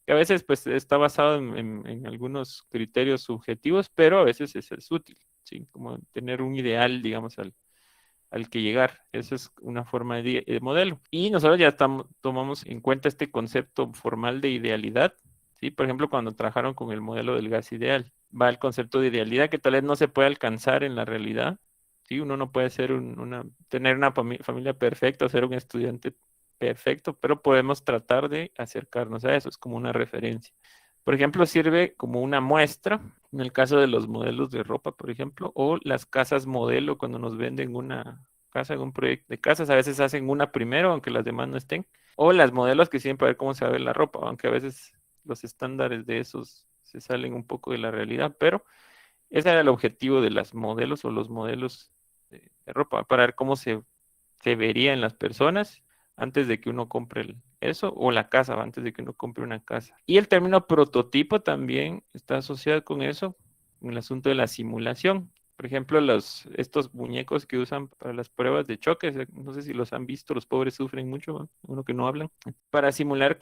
Que a veces pues está basado en algunos criterios subjetivos, pero a veces es útil, ¿sí? Como tener un ideal, digamos, al que llegar. Eso es una forma de modelo. Y nosotros ya tomamos en cuenta este concepto formal de idealidad, ¿sí? Por ejemplo, cuando trabajaron con el modelo del gas ideal, va el concepto de idealidad que tal vez no se puede alcanzar en la realidad, ¿sí? Uno no puede ser tener una familia perfecta o ser un estudiante perfecto, pero podemos tratar de acercarnos a eso, es como una referencia. Por ejemplo, sirve como una muestra en el caso de los modelos de ropa, por ejemplo, o las casas modelo cuando nos venden una casa en un proyecto de casas, a veces hacen una primero, aunque las demás no estén, o las modelos que sirven para ver cómo se va a ver la ropa, aunque a veces los estándares de esos se salen un poco de la realidad, pero ese era el objetivo de las modelos o los modelos de ropa, para ver cómo se vería en las personas antes de que uno compre eso, o la casa, antes de que uno compre una casa. Y el término prototipo también está asociado con eso, en el asunto de la simulación. Por ejemplo, estos muñecos que usan para las pruebas de choque, no sé si los han visto, los pobres sufren mucho, ¿no? Uno que no hablan, para simular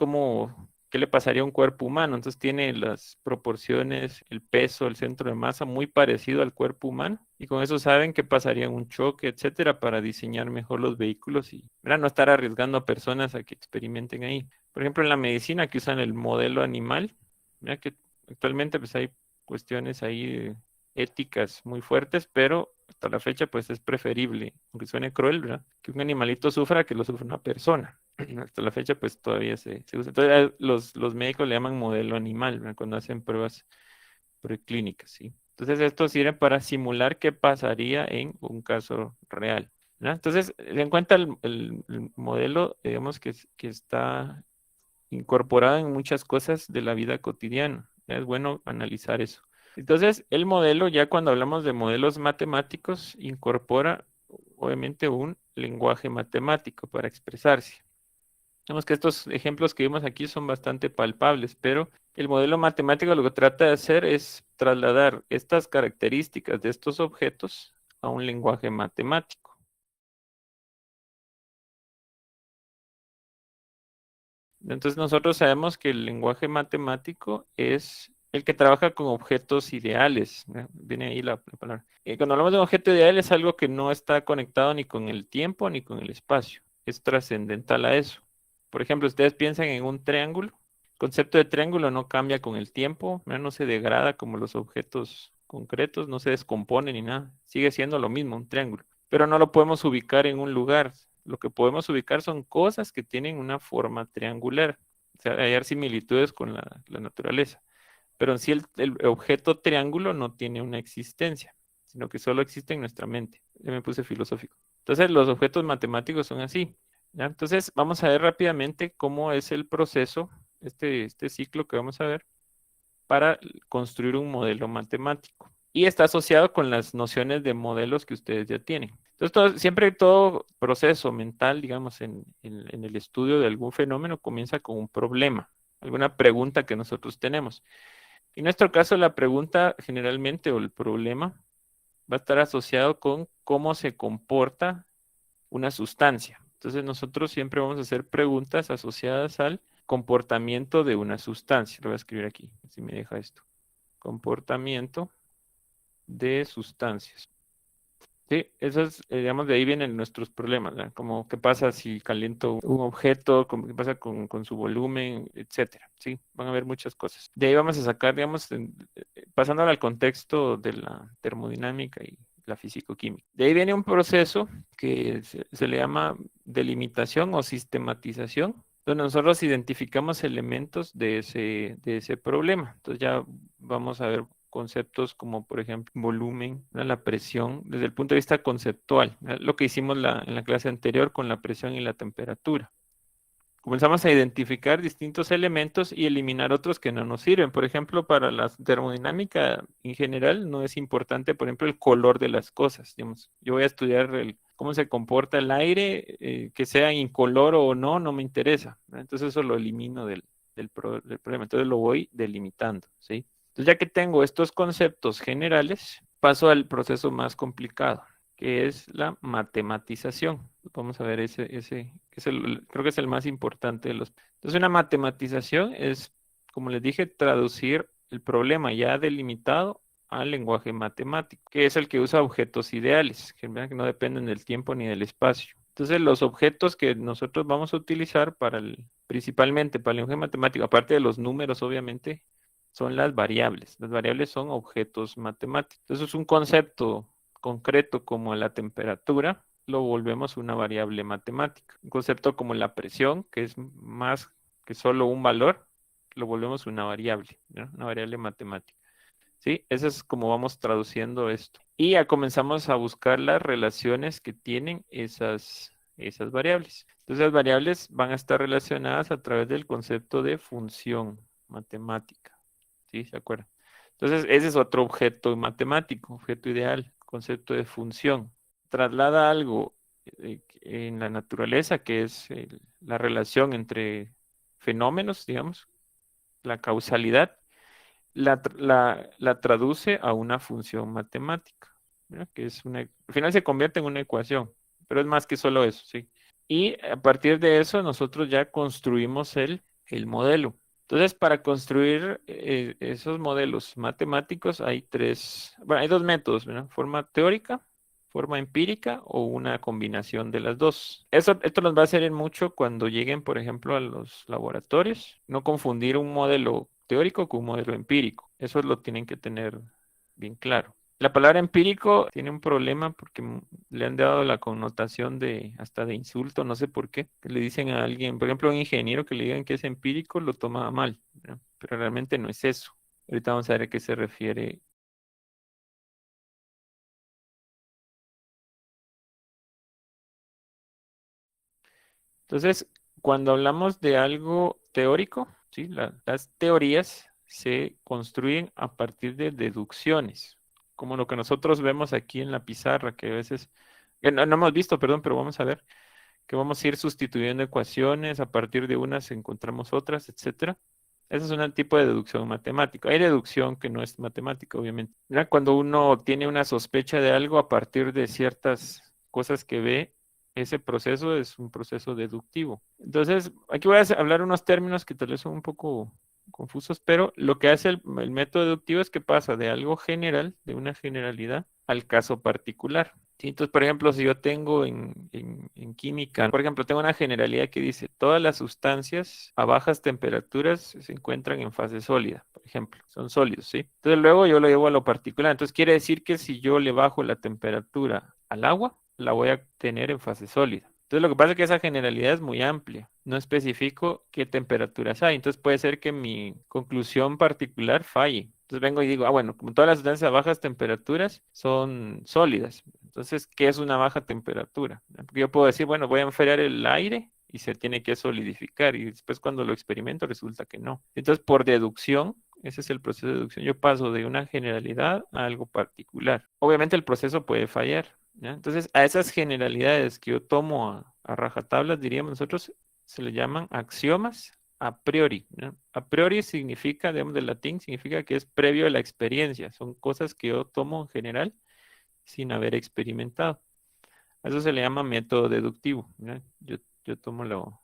qué le pasaría a un cuerpo humano. Entonces tiene las proporciones, el peso, el centro de masa muy parecido al cuerpo humano. Y con eso saben qué pasaría en un choque, etcétera, para diseñar mejor los vehículos y, ¿verdad?, no estar arriesgando a personas a que experimenten ahí. Por ejemplo, en la medicina que usan el modelo animal, mira que actualmente pues hay cuestiones ahí éticas muy fuertes, pero hasta la fecha pues es preferible, aunque suene cruel, ¿verdad?, que un animalito sufra que lo sufra una persona. Hasta la fecha pues todavía se usa. Entonces los médicos le llaman modelo animal, ¿verdad?, cuando hacen pruebas preclínicas, ¿sí? Entonces esto sirve para simular qué pasaría en un caso real, ¿no? Entonces, ten en cuenta el modelo, digamos, que está incorporado en muchas cosas de la vida cotidiana. ¿Ya? Es bueno analizar eso. Entonces, el modelo, ya cuando hablamos de modelos matemáticos, incorpora obviamente un lenguaje matemático para expresarse. Vemos que estos ejemplos que vimos aquí son bastante palpables, pero el modelo matemático lo que trata de hacer es trasladar estas características de estos objetos a un lenguaje matemático. Entonces nosotros sabemos que el lenguaje matemático es el que trabaja con objetos ideales. Viene ahí la palabra. Cuando hablamos de un objeto ideal es algo que no está conectado ni con el tiempo ni con el espacio. Es trascendental a eso. Por ejemplo, ustedes piensan en un triángulo. El concepto de triángulo no cambia con el tiempo, no se degrada como los objetos concretos, no se descompone ni nada. Sigue siendo lo mismo, un triángulo. Pero no lo podemos ubicar en un lugar. Lo que podemos ubicar son cosas que tienen una forma triangular. O sea, hallar similitudes con la naturaleza. Pero en sí el objeto triángulo no tiene una existencia, sino que solo existe en nuestra mente. Ya me puse filosófico. Entonces los objetos matemáticos son así, ¿ya? Entonces vamos a ver rápidamente cómo es el proceso, este ciclo que vamos a ver, para construir un modelo matemático. Y está asociado con las nociones de modelos que ustedes ya tienen. Entonces, siempre todo proceso mental, digamos, en el estudio de algún fenómeno, comienza con un problema, alguna pregunta que nosotros tenemos. En nuestro caso, la pregunta generalmente o el problema va a estar asociado con cómo se comporta una sustancia. Entonces, nosotros siempre vamos a hacer preguntas asociadas al comportamiento de una sustancia. Lo voy a escribir aquí, si me deja esto. Comportamiento de sustancias. Sí, eso es, digamos, de ahí vienen nuestros problemas, ¿verdad? Como qué pasa si caliento un objeto, qué pasa con su volumen, etcétera. Sí, van a haber muchas cosas. De ahí vamos a sacar, digamos, pasando al contexto de la termodinámica y la físico-química. De ahí viene un proceso que se le llama delimitación o sistematización, donde nosotros identificamos elementos de ese problema. Entonces ya vamos a ver conceptos como, por ejemplo, volumen, ¿no?, la presión, desde el punto de vista conceptual, ¿no?, lo que hicimos en la clase anterior con la presión y la temperatura. Comenzamos a identificar distintos elementos y eliminar otros que no nos sirven. Por ejemplo, para la termodinámica en general no es importante, por ejemplo, el color de las cosas. Digamos, yo voy a estudiar cómo se comporta el aire, que sea incoloro o no, no me interesa, ¿no? Entonces eso lo elimino del problema. Entonces lo voy delimitando, ¿sí? Entonces, ya que tengo estos conceptos generales, paso al proceso más complicado, que es la matematización. Vamos a ver creo que es el más importante de los. Entonces, una matematización es, como les dije, traducir el problema ya delimitado al lenguaje matemático, que es el que usa objetos ideales, que no dependen del tiempo ni del espacio. Entonces, los objetos que nosotros vamos a utilizar principalmente para el lenguaje matemático, aparte de los números, obviamente, son las variables. Las variables son objetos matemáticos. Entonces, un concepto concreto como la temperatura, lo volvemos una variable matemática. Un concepto como la presión, que es más que solo un valor, lo volvemos una variable, ¿no? Una variable matemática. ¿Sí? Eso es como vamos traduciendo esto. Y ya comenzamos a buscar las relaciones que tienen esas variables. Entonces, las variables van a estar relacionadas a través del concepto de función matemática. ¿Sí? ¿Se acuerdan? Entonces, ese es otro objeto matemático, objeto ideal, concepto de función. Traslada algo en la naturaleza, que es la relación entre fenómenos, digamos, la causalidad, la traduce a una función matemática, ¿verdad? Que es al final se convierte en una ecuación, pero es más que solo eso, ¿sí? Y a partir de eso nosotros ya construimos el modelo. Entonces, para construir esos modelos matemáticos hay hay dos métodos, ¿verdad? Forma teórica, forma empírica o una combinación de las dos. Esto nos va a servir mucho cuando lleguen, por ejemplo, a los laboratorios. No confundir un modelo teórico con un modelo empírico. Eso lo tienen que tener bien claro. La palabra empírico tiene un problema porque le han dado la connotación hasta de insulto, no sé por qué. Que le dicen a alguien, por ejemplo, a un ingeniero que le digan que es empírico, lo toma mal, ¿verdad? Pero realmente no es eso. Ahorita vamos a ver a qué se refiere. Entonces, cuando hablamos de algo teórico, ¿sí? Las teorías se construyen a partir de deducciones, como lo que nosotros vemos aquí en la pizarra, que a veces, no hemos visto, perdón, pero vamos a ver, que vamos a ir sustituyendo ecuaciones, a partir de unas encontramos otras, etcétera. Ese es un tipo de deducción matemática. Hay deducción que no es matemática, obviamente. ¿Verdad? Cuando uno tiene una sospecha de algo a partir de ciertas cosas que ve, ese proceso es un proceso deductivo. Entonces, aquí voy a hablar unos términos que tal vez son un poco confusos, pero lo que hace el método deductivo es que pasa de algo general, de una generalidad, al caso particular. ¿Sí? Entonces, por ejemplo, si yo tengo en química, por ejemplo, tengo una generalidad que dice todas las sustancias a bajas temperaturas se encuentran en fase sólida, por ejemplo, son sólidos, ¿sí? Entonces luego yo lo llevo a lo particular. Entonces quiere decir que si yo le bajo la temperatura al agua, la voy a tener en fase sólida. Entonces lo que pasa es que esa generalidad es muy amplia, no especifico qué temperaturas hay. Entonces puede ser que mi conclusión particular falle. Entonces vengo y digo, bueno, como todas las sustancias a bajas temperaturas son sólidas. Entonces, ¿qué es una baja temperatura? Porque yo puedo decir, bueno, voy a enfriar el aire y se tiene que solidificar. Y después cuando lo experimento resulta que no. Entonces, por deducción, ese es el proceso de deducción. Yo paso de una generalidad a algo particular. Obviamente el proceso puede fallar, ¿ya? Entonces, a esas generalidades que yo tomo a rajatablas, diríamos nosotros, se le llaman axiomas a priori, ¿no? A priori significa, digamos, del latín, significa que es previo a la experiencia. Son cosas que yo tomo en general sin haber experimentado. A eso se le llama método deductivo, ¿no? Yo tomo lo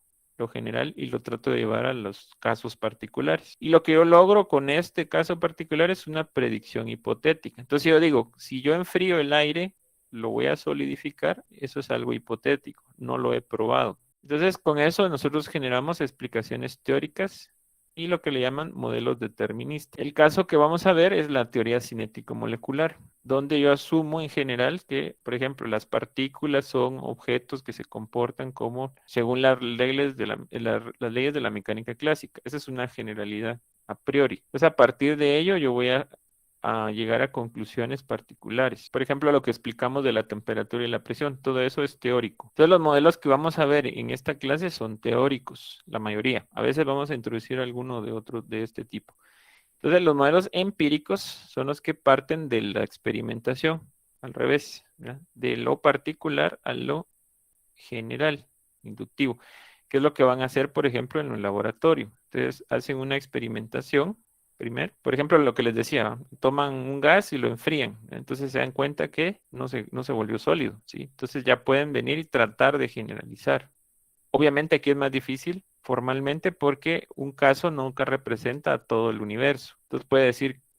general y lo trato de llevar a los casos particulares. Y lo que yo logro con este caso particular es una predicción hipotética. Entonces yo digo, si yo enfrío el aire, lo voy a solidificar, eso es algo hipotético, no lo he probado. Entonces, con eso nosotros generamos explicaciones teóricas y lo que le llaman modelos deterministas. El caso que vamos a ver es la teoría cinético-molecular, donde yo asumo en general que, por ejemplo, las partículas son objetos que se comportan como según las leyes las leyes de la mecánica clásica. Esa es una generalidad a priori. Entonces, a partir de ello, yo voy a llegar a conclusiones particulares. Por ejemplo, lo que explicamos de la temperatura y la presión, todo eso es teórico. Entonces, los modelos que vamos a ver en esta clase son teóricos, la mayoría. A veces vamos a introducir alguno de otros de este tipo. Entonces, los modelos empíricos son los que parten de la experimentación, al revés, ¿verdad? De lo particular a lo general, inductivo, que es lo que van a hacer, por ejemplo, en un laboratorio. Entonces, hacen una experimentación Primero, por ejemplo, lo que les decía, toman un gas y lo enfrían, entonces se dan cuenta que no se volvió sólido, ¿sí? Entonces ya pueden venir y tratar de generalizar. Obviamente aquí es más difícil formalmente porque un caso nunca representa a todo el universo. Entonces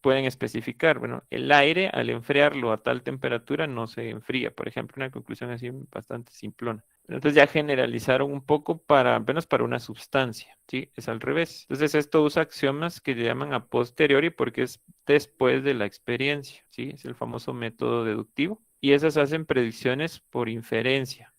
pueden especificar, bueno, el aire al enfriarlo a tal temperatura no se enfría, por ejemplo, una conclusión así bastante simplona. Entonces ya generalizaron un poco apenas para una sustancia, ¿sí? Es al revés. Entonces esto usa axiomas que llaman a posteriori porque es después de la experiencia, ¿sí? Es el famoso método deductivo. Y esas hacen predicciones por inferencia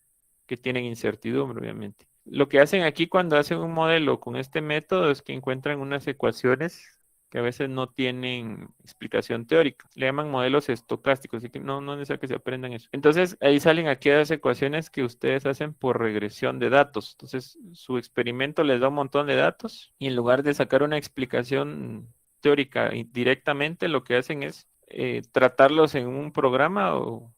que tienen incertidumbre, obviamente. Lo que hacen aquí cuando hacen un modelo con este método es que encuentran unas ecuaciones que a veces no tienen explicación teórica. Le llaman modelos estocásticos, así que no es necesario que se aprendan eso. Entonces, ahí salen aquí las ecuaciones que ustedes hacen por regresión de datos. Entonces, su experimento les da un montón de datos y en lugar de sacar una explicación teórica directamente, lo que hacen es tratarlos en un programa o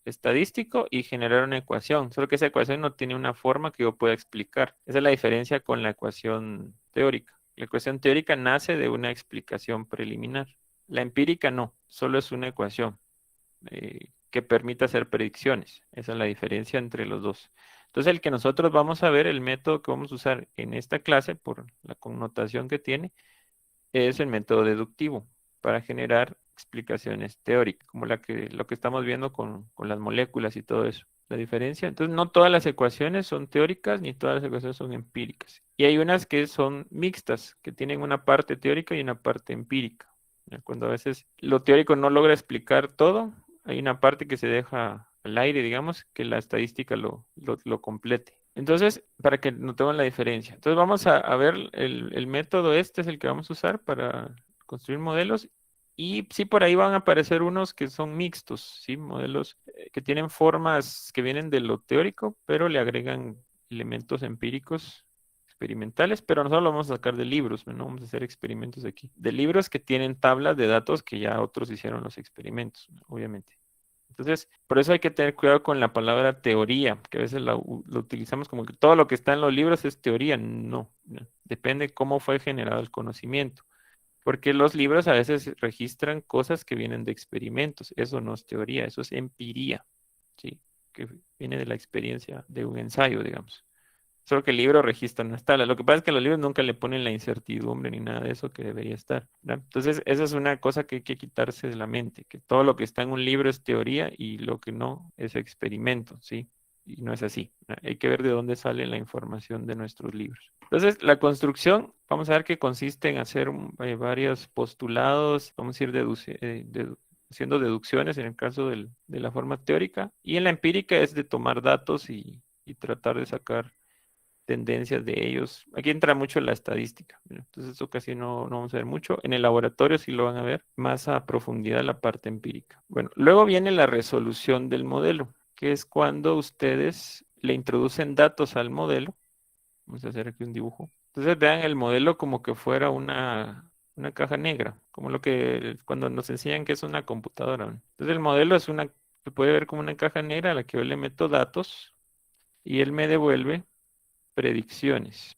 estadístico y generar una ecuación, solo que esa ecuación no tiene una forma que yo pueda explicar. Esa es la diferencia con la ecuación teórica. La ecuación teórica nace de una explicación preliminar. La empírica no, solo es una ecuación que permite hacer predicciones. Esa es la diferencia entre los dos. Entonces, el que nosotros vamos a ver, el método que vamos a usar en esta clase, por la connotación que tiene, es el método deductivo para generar explicaciones teóricas, como lo que estamos viendo con las moléculas y todo eso. La diferencia, entonces no todas las ecuaciones son teóricas ni todas las ecuaciones son empíricas. Y hay unas que son mixtas, que tienen una parte teórica y una parte empírica. Cuando a veces lo teórico no logra explicar todo, hay una parte que se deja al aire, digamos, que la estadística lo complete. Entonces, para que notemos la diferencia. Entonces, vamos a ver el método este es el que vamos a usar para construir modelos. Y sí, por ahí van a aparecer unos que son mixtos, ¿sí? Modelos que tienen formas que vienen de lo teórico, pero le agregan elementos empíricos experimentales, pero nosotros lo vamos a sacar de libros, no vamos a hacer experimentos aquí. De libros que tienen tablas de datos que ya otros hicieron los experimentos, obviamente. Entonces, por eso hay que tener cuidado con la palabra teoría, que a veces lo utilizamos como que todo lo que está en los libros es teoría. No, depende cómo fue generado el conocimiento. Porque los libros a veces registran cosas que vienen de experimentos. Eso no es teoría, eso es empiría, ¿sí? Que viene de la experiencia de un ensayo, digamos. Solo que el libro registra unas tablas. Lo que pasa es que los libros nunca le ponen la incertidumbre ni nada de eso que debería estar, ¿verdad? Entonces, esa es una cosa que hay que quitarse de la mente, que todo lo que está en un libro es teoría y lo que no es experimento, ¿sí? Y no es así, ¿verdad? Hay que ver de dónde sale la información de nuestros libros. Entonces, la construcción, vamos a ver que consiste en hacer varios postulados, vamos a ir haciendo deducciones en el caso de la forma teórica, y en la empírica es de tomar datos y tratar de sacar tendencias de ellos. Aquí entra mucho la estadística, ¿no? Entonces eso casi no vamos a ver mucho. En el laboratorio sí lo van a ver más a profundidad la parte empírica. Bueno, luego viene la resolución del modelo, que es cuando ustedes le introducen datos al modelo. Vamos a hacer aquí un dibujo. Entonces vean el modelo como que fuera una caja negra, como lo que cuando nos enseñan que es una computadora, ¿no? Entonces el modelo se puede ver como una caja negra a la que yo le meto datos y él me devuelve predicciones.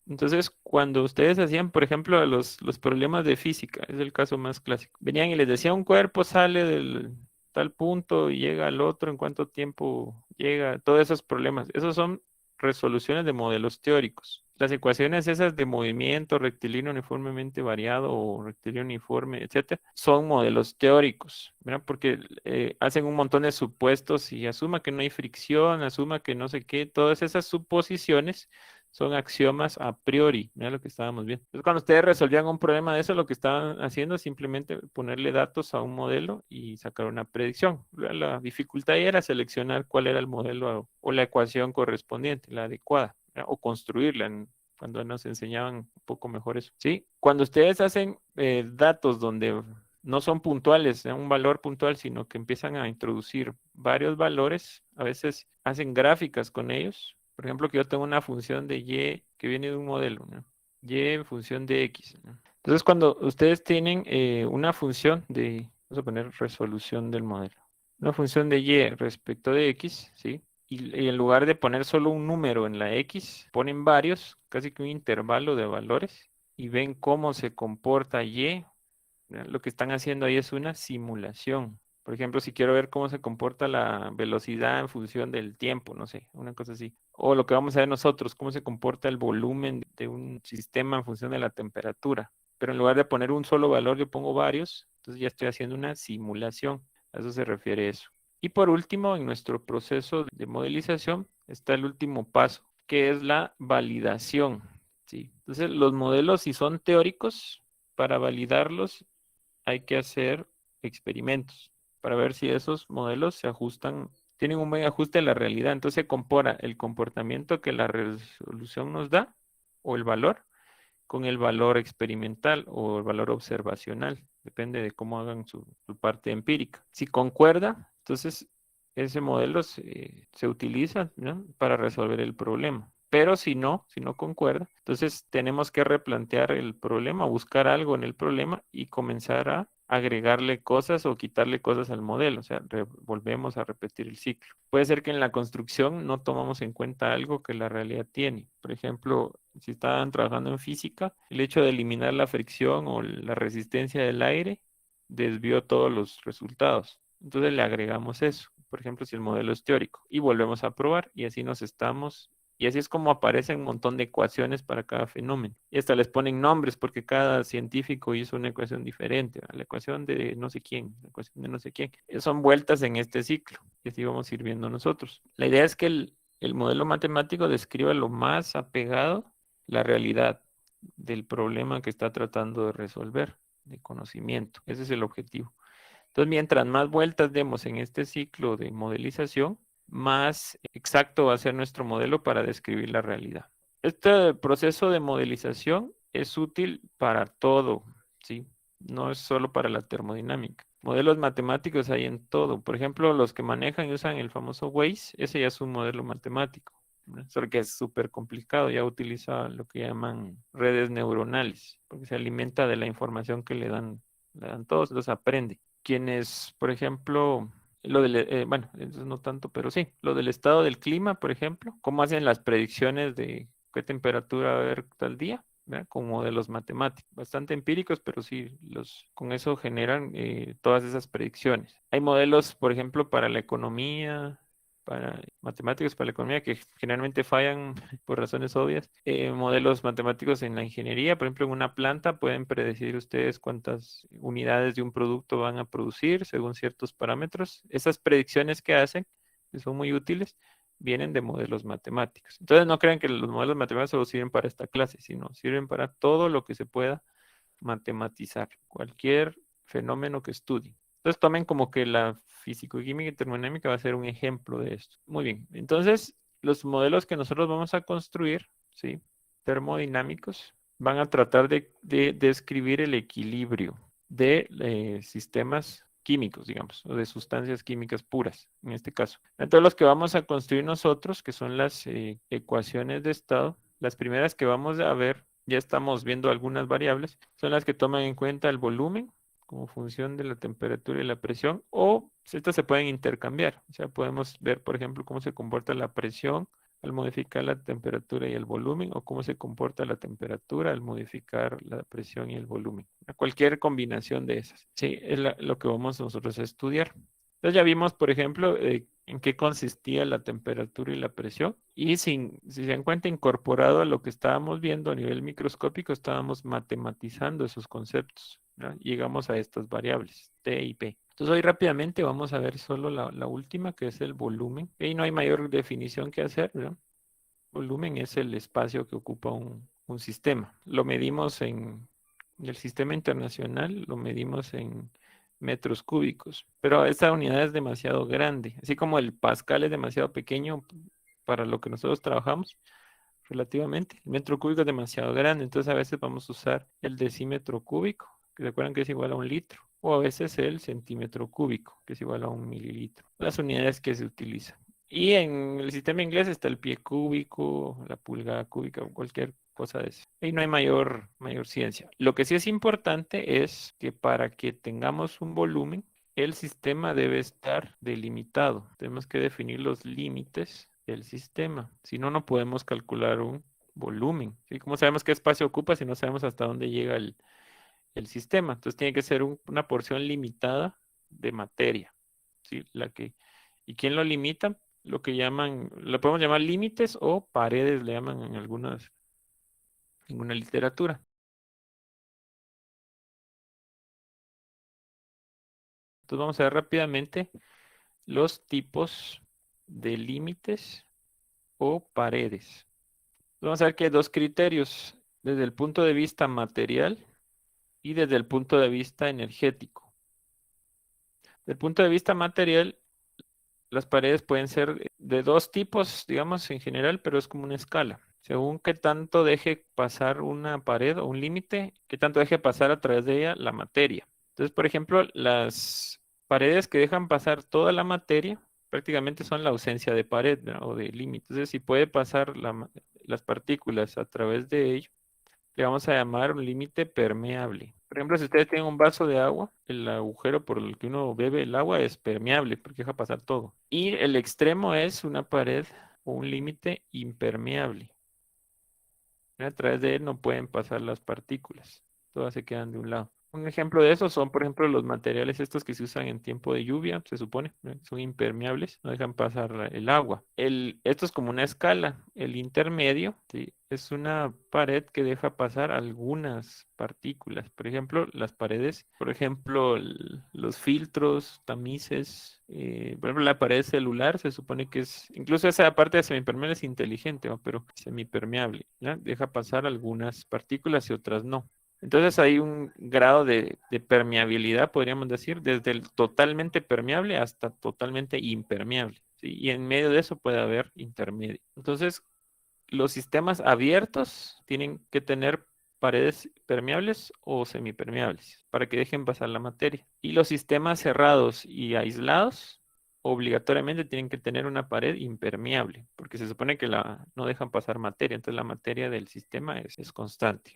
Entonces, cuando ustedes hacían, por ejemplo, los problemas de física, es el caso más clásico, venían y les decía un cuerpo sale del tal punto y llega al otro, en cuánto tiempo llega, todos esos problemas, esos son resoluciones de modelos teóricos. Las ecuaciones esas de movimiento rectilíneo uniformemente variado o rectilíneo uniforme, etcétera, son modelos teóricos, ¿verdad? Porque hacen un montón de supuestos y asuma que no hay fricción, asuma que no sé qué, todas esas suposiciones son axiomas a priori, mira lo que estábamos viendo. Entonces, cuando ustedes resolvían un problema de eso, lo que estaban haciendo es simplemente ponerle datos a un modelo y sacar una predicción. La dificultad era seleccionar cuál era el modelo o la ecuación correspondiente, la adecuada, ¿verdad? O construirla cuando nos enseñaban un poco mejor eso. ¿Sí? Cuando ustedes hacen datos donde no son puntuales, un valor puntual, sino que empiezan a introducir varios valores, a veces hacen gráficas con ellos. Por ejemplo, que yo tengo una función de y que viene de un modelo, ¿no? Y en función de x, ¿no? Entonces, cuando ustedes tienen una función vamos a poner resolución del modelo, una función de y respecto de x, ¿sí? Y en lugar de poner solo un número en la x, ponen varios, casi que un intervalo de valores. y ven cómo se comporta Y, ¿verdad? Lo que están haciendo ahí es una simulación. Por ejemplo, si quiero ver cómo se comporta la velocidad en función del tiempo, no sé, una cosa así. O lo que vamos a ver nosotros, cómo se comporta el volumen de un sistema en función de la temperatura. Pero en lugar de poner un solo valor, yo pongo varios. Entonces ya estoy haciendo una simulación. A eso se refiere eso. Y por último, en nuestro proceso de modelización está el último paso, que es la validación. ¿Sí? Entonces, los modelos, si son teóricos, para validarlos hay que hacer experimentos para ver si esos modelos se ajustan, tienen un buen ajuste a la realidad. Entonces se compara el comportamiento que la resolución nos da o el valor con el valor experimental o el valor observacional. Depende de cómo hagan su parte empírica. Si concuerda, entonces ese modelo se utiliza, ¿no?, para resolver el problema. Pero si no concuerda, entonces tenemos que replantear el problema, buscar algo en el problema y comenzar a agregarle cosas o quitarle cosas al modelo. O sea, volvemos a repetir el ciclo. Puede ser que en la construcción no tomamos en cuenta algo que la realidad tiene. Por ejemplo, si estaban trabajando en física, el hecho de eliminar la fricción o la resistencia del aire desvió todos los resultados. Entonces le agregamos eso. Por ejemplo, si el modelo es teórico y volvemos a probar y así y así es como aparecen un montón de ecuaciones para cada fenómeno. Y hasta les ponen nombres porque cada científico hizo una ecuación diferente. La ecuación de no sé quién, la ecuación de no sé quién. Son vueltas en este ciclo y así vamos a ir viendo nosotros. La idea es que el modelo matemático describa lo más apegado la realidad del problema que está tratando de resolver, de conocimiento. Ese es el objetivo. Entonces, mientras más vueltas demos en este ciclo de modelización, más exacto va a ser nuestro modelo para describir la realidad. Este proceso de modelización es útil para todo, ¿sí? No es solo para la termodinámica. Modelos matemáticos hay en todo. Por ejemplo, los que manejan y usan el famoso Waze, ese ya es un modelo matemático, ¿no? Solo que es súper complicado, ya utiliza lo que llaman redes neuronales, porque se alimenta de la información que le dan todos, los aprende. Quienes, por ejemplo, bueno, eso no tanto, pero sí, lo del estado del clima, por ejemplo, cómo hacen las predicciones de qué temperatura va a haber tal día, ¿verdad? Con modelos matemáticos, bastante empíricos, pero sí, con eso generan todas esas predicciones. Hay modelos, por ejemplo, para la economía, para matemáticos para la economía que generalmente fallan por razones obvias. Modelos matemáticos en la ingeniería, por ejemplo, en una planta pueden predecir ustedes cuántas unidades de un producto van a producir según ciertos parámetros. Esas predicciones que hacen, que son muy útiles, vienen de modelos matemáticos. Entonces no crean que los modelos matemáticos solo sirven para esta clase, sino sirven para todo lo que se pueda matematizar, cualquier fenómeno que estudien. Entonces tomen como que la físico-química y termodinámica va a ser un ejemplo de esto. Muy bien, entonces los modelos que nosotros vamos a construir, ¿sí?, termodinámicos, van a tratar de describir el equilibrio de sistemas químicos, digamos, o de sustancias químicas puras, en este caso. Entonces los que vamos a construir nosotros, que son las ecuaciones de estado, las primeras que vamos a ver, ya estamos viendo algunas variables, son las que toman en cuenta el volumen como función de la temperatura y la presión, o estas se pueden intercambiar. O sea, podemos ver, por ejemplo, cómo se comporta la presión al modificar la temperatura y el volumen, o cómo se comporta la temperatura al modificar la presión y el volumen. Cualquier combinación de esas. Sí, es lo que vamos nosotros a estudiar. Entonces ya vimos, por ejemplo, en qué consistía la temperatura y la presión. Y si se dan cuenta, incorporado a lo que estábamos viendo a nivel microscópico, estábamos matematizando esos conceptos, ¿no? Llegamos a estas variables, T y P. Entonces hoy rápidamente vamos a ver solo la última, que es el volumen. Y no hay mayor definición que hacer, ¿no? Volumen es el espacio que ocupa un sistema. Lo medimos en el sistema internacional, lo medimos en metros cúbicos, pero esta unidad es demasiado grande, así como el pascal es demasiado pequeño para lo que nosotros trabajamos relativamente. El metro cúbico es demasiado grande, entonces a veces vamos a usar el decímetro cúbico, que recuerdan que es igual a 1 litro, o a veces el centímetro cúbico, que es igual a 1 mililitro. Las unidades que se utilizan. Y en el sistema inglés está el pie cúbico, la pulgada cúbica o cualquier cosa de eso. Y no hay mayor ciencia. Lo que sí es importante es que para que tengamos un volumen, el sistema debe estar delimitado. Tenemos que definir los límites del sistema. Si no, no podemos calcular un volumen. ¿Sí? ¿Cómo sabemos qué espacio ocupa si no sabemos hasta dónde llega el sistema? Entonces tiene que ser una porción limitada de materia. ¿Sí? ¿Y quién lo limita? Lo que llaman, lo podemos llamar límites o paredes, le llaman en alguna literatura. Entonces vamos a ver rápidamente los tipos de límites o paredes. Vamos a ver que hay dos criterios, desde el punto de vista material y desde el punto de vista energético. Desde el punto de vista material, las paredes pueden ser de dos tipos, digamos, en general, pero es como una escala. Según qué tanto deje pasar una pared o un límite, qué tanto deje pasar a través de ella la materia. Entonces, por ejemplo, las paredes que dejan pasar toda la materia prácticamente son la ausencia de pared, ¿no? O de límite. Entonces, si puede pasar las partículas a través de ello, le vamos a llamar un límite permeable. Por ejemplo, si ustedes tienen un vaso de agua, el agujero por el que uno bebe el agua es permeable porque deja pasar todo. Y el extremo es una pared o un límite impermeable. A través de él no pueden pasar las partículas. Todas se quedan de un lado. Un ejemplo de eso son, por ejemplo, los materiales estos que se usan en tiempo de lluvia, se supone, ¿no? Son impermeables, no dejan pasar el agua. Esto es como una escala. El intermedio, ¿sí? Es una pared que deja pasar algunas partículas. Por ejemplo, las paredes, por ejemplo, los filtros, tamices, por ejemplo, la pared celular se supone que es, incluso esa parte de semipermeable es inteligente, ¿no? Pero semipermeable, ¿ya? Deja pasar algunas partículas y otras no. Entonces hay un grado de permeabilidad, podríamos decir, desde el totalmente permeable hasta totalmente impermeable, ¿sí? Y en medio de eso puede haber intermedio. Entonces, los sistemas abiertos tienen que tener paredes permeables o semipermeables para que dejen pasar la materia. Y los sistemas cerrados y aislados obligatoriamente tienen que tener una pared impermeable, porque se supone que no dejan pasar materia, entonces la materia del sistema es constante.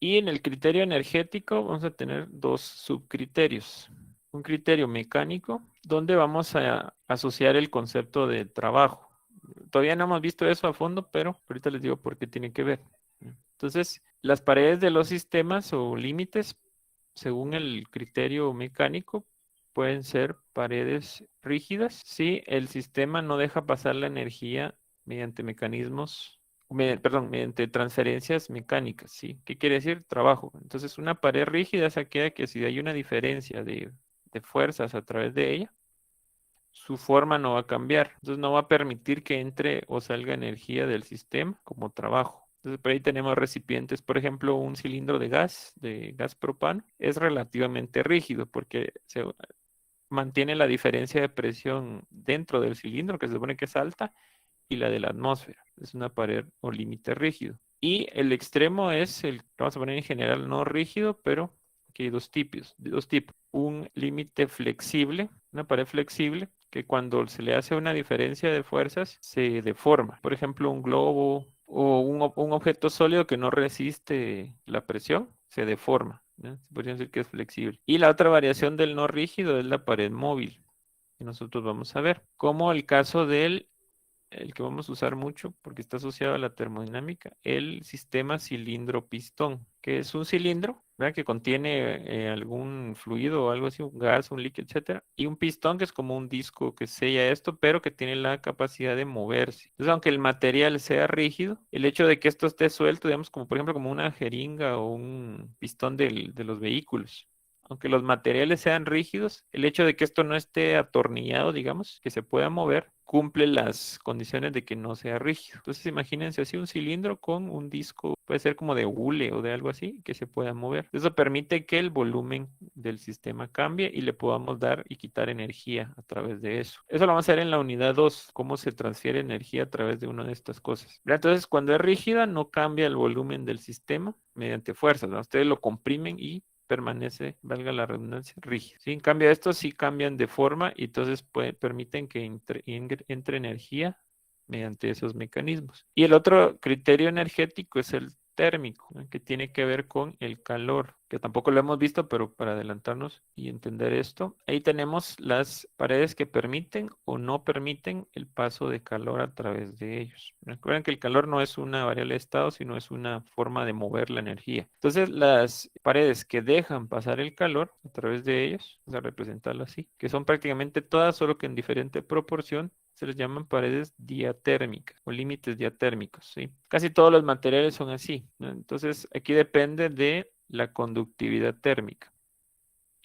Y en el criterio energético vamos a tener dos subcriterios. Un criterio mecánico, donde vamos a asociar el concepto de trabajo. Todavía no hemos visto eso a fondo, pero ahorita les digo por qué tiene que ver. Entonces, las paredes de los sistemas o límites, según el criterio mecánico, pueden ser paredes rígidas si el sistema no deja pasar la energía mediante mecanismos mediante transferencias mecánicas, ¿sí? ¿Qué quiere decir? Trabajo. Entonces, una pared rígida es aquella que si hay una diferencia de fuerzas a través de ella, su forma no va a cambiar. Entonces, no va a permitir que entre o salga energía del sistema como trabajo. Entonces, por ahí tenemos recipientes, por ejemplo, un cilindro de gas propano, es relativamente rígido porque se mantiene la diferencia de presión dentro del cilindro, que se supone que es alta, y la de la atmósfera. Es una pared o límite rígido. Y el extremo es el que vamos a poner en general no rígido, pero aquí hay dos tipos. Un límite flexible, una pared flexible, que cuando se le hace una diferencia de fuerzas se deforma. Por ejemplo, un globo o un objeto sólido que no resiste la presión se deforma. ¿Ya? Se podría decir que es flexible. Y la otra variación del no rígido es la pared móvil, que nosotros vamos a ver. Como el caso del el que vamos a usar mucho porque está asociado a la termodinámica, el sistema cilindro-pistón, que es un cilindro, ¿verdad? Que contiene algún fluido o algo así, un gas, un líquido, etcétera, y un pistón que es como un disco que sella esto, pero que tiene la capacidad de moverse. Entonces, aunque el material sea rígido, el hecho de que esto esté suelto, digamos, como por ejemplo como una jeringa o un pistón de los vehículos, aunque los materiales sean rígidos, el hecho de que esto no esté atornillado, digamos, que se pueda mover, cumple las condiciones de que no sea rígido. Entonces imagínense así un cilindro con un disco, puede ser como de hule o de algo así, que se pueda mover. Eso permite que el volumen del sistema cambie y le podamos dar y quitar energía a través de eso. Eso lo vamos a ver en la unidad 2, cómo se transfiere energía a través de una de estas cosas. Entonces cuando es rígida no cambia el volumen del sistema mediante fuerzas, ¿no? Ustedes lo comprimen y permanece, valga la redundancia, rígido. ¿Sí? En cambio, estos sí cambian de forma y entonces permiten que entre energía mediante esos mecanismos. Y el otro criterio energético es el térmico, ¿no? Que tiene que ver con el calor, que tampoco lo hemos visto, pero para adelantarnos y entender esto, ahí tenemos las paredes que permiten o no permiten el paso de calor a través de ellos. Recuerden que el calor no es una variable de estado, sino es una forma de mover la energía. Entonces, las paredes que dejan pasar el calor a través de ellos, vamos a representarlo así, que son prácticamente todas, solo que en diferente proporción, se les llaman paredes diatérmicas o límites diatérmicos, ¿sí? Casi todos los materiales son así, ¿no? Entonces, aquí depende de la conductividad térmica.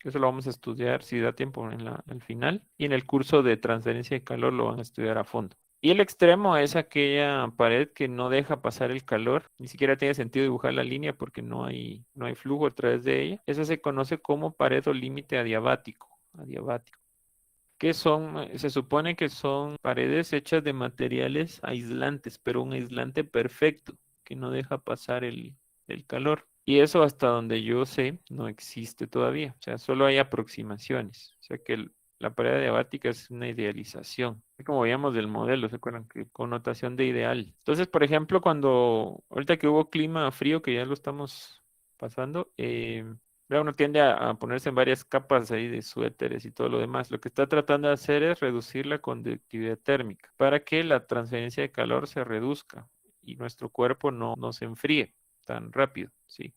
Eso lo vamos a estudiar, si da tiempo, al final. Y en el curso de transferencia de calor lo van a estudiar a fondo. Y el extremo es aquella pared que no deja pasar el calor. Ni siquiera tiene sentido dibujar la línea porque no hay flujo a través de ella. Eso se conoce como pared o límite adiabático. Que se supone que son paredes hechas de materiales aislantes, pero un aislante perfecto, que no deja pasar el calor. Y eso, hasta donde yo sé, no existe todavía. O sea, solo hay aproximaciones. O sea que la pared adiabática es una idealización. Es como veíamos del modelo, ¿se acuerdan? Que connotación de ideal. Entonces, por ejemplo, ahorita que hubo clima frío, que ya lo estamos pasando, uno tiende a ponerse en varias capas ahí de suéteres y todo lo demás. Lo que está tratando de hacer es reducir la conductividad térmica para que la transferencia de calor se reduzca y nuestro cuerpo no se enfríe tan rápido, ¿sí?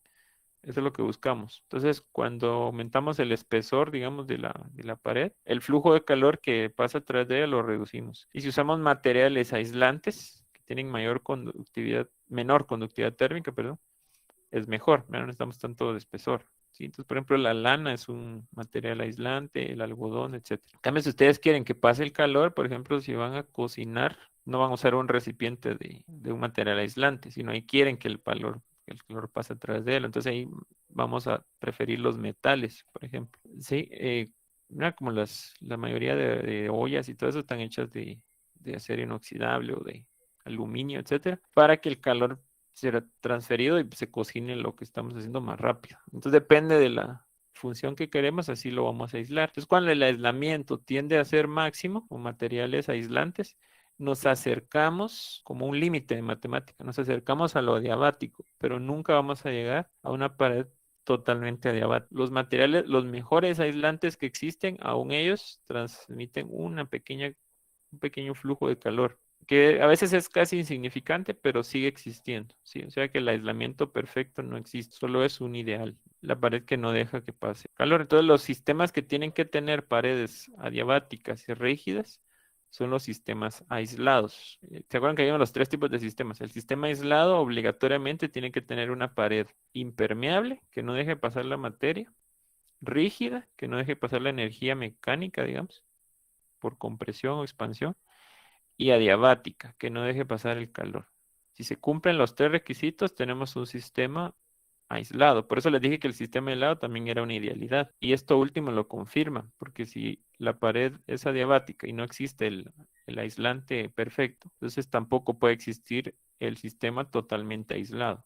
Eso es lo que buscamos. Entonces, cuando aumentamos el espesor, digamos, de la pared, el flujo de calor que pasa a través de ella lo reducimos. Y si usamos materiales aislantes que tienen menor conductividad térmica, perdón, es mejor, no necesitamos tanto de espesor. ¿Sí? Entonces, por ejemplo, la lana es un material aislante, el algodón, etc. En cambio, si ustedes quieren que pase el calor, por ejemplo, si van a cocinar, no van a usar un recipiente de un material aislante, sino ahí quieren que el calor pase a través de él. Entonces ahí vamos a preferir los metales, por ejemplo. Sí, mira, como la mayoría de ollas y todo eso están hechas de acero inoxidable o de aluminio, etcétera, para que el calor será transferido y se cocine lo que estamos haciendo más rápido. Entonces depende de la función que queremos, así lo vamos a aislar. Entonces, cuando el aislamiento tiende a ser máximo con materiales aislantes, nos acercamos como un límite de matemática, nos acercamos a lo adiabático, pero nunca vamos a llegar a una pared totalmente adiabática. Los materiales, los mejores aislantes que existen, aún ellos transmiten un pequeño flujo de calor, que a veces es casi insignificante, pero sigue existiendo, ¿sí? O sea que el aislamiento perfecto no existe, solo es un ideal, la pared que no deja que pase calor. Entonces, los sistemas que tienen que tener paredes adiabáticas y rígidas son los sistemas aislados. ¿Se acuerdan que hay los 3 tipos de sistemas? El sistema aislado obligatoriamente tiene que tener una pared impermeable, que no deje pasar la materia, rígida, que no deje pasar la energía mecánica, digamos, por compresión o expansión, y adiabática, que no deje pasar el calor. Si se cumplen los 3 requisitos, tenemos un sistema aislado. Por eso les dije que el sistema aislado también era una idealidad. Y esto último lo confirma, porque si la pared es adiabática y no existe el aislante perfecto, entonces tampoco puede existir el sistema totalmente aislado.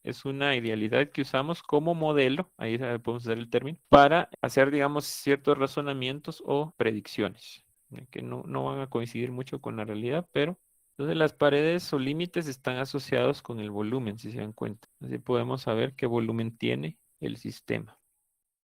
Es una idealidad que usamos como modelo, ahí podemos usar el término, para hacer, digamos, ciertos razonamientos o predicciones, que no van a coincidir mucho con la realidad, pero entonces las paredes o límites están asociados con el volumen, si se dan cuenta. Así podemos saber qué volumen tiene el sistema.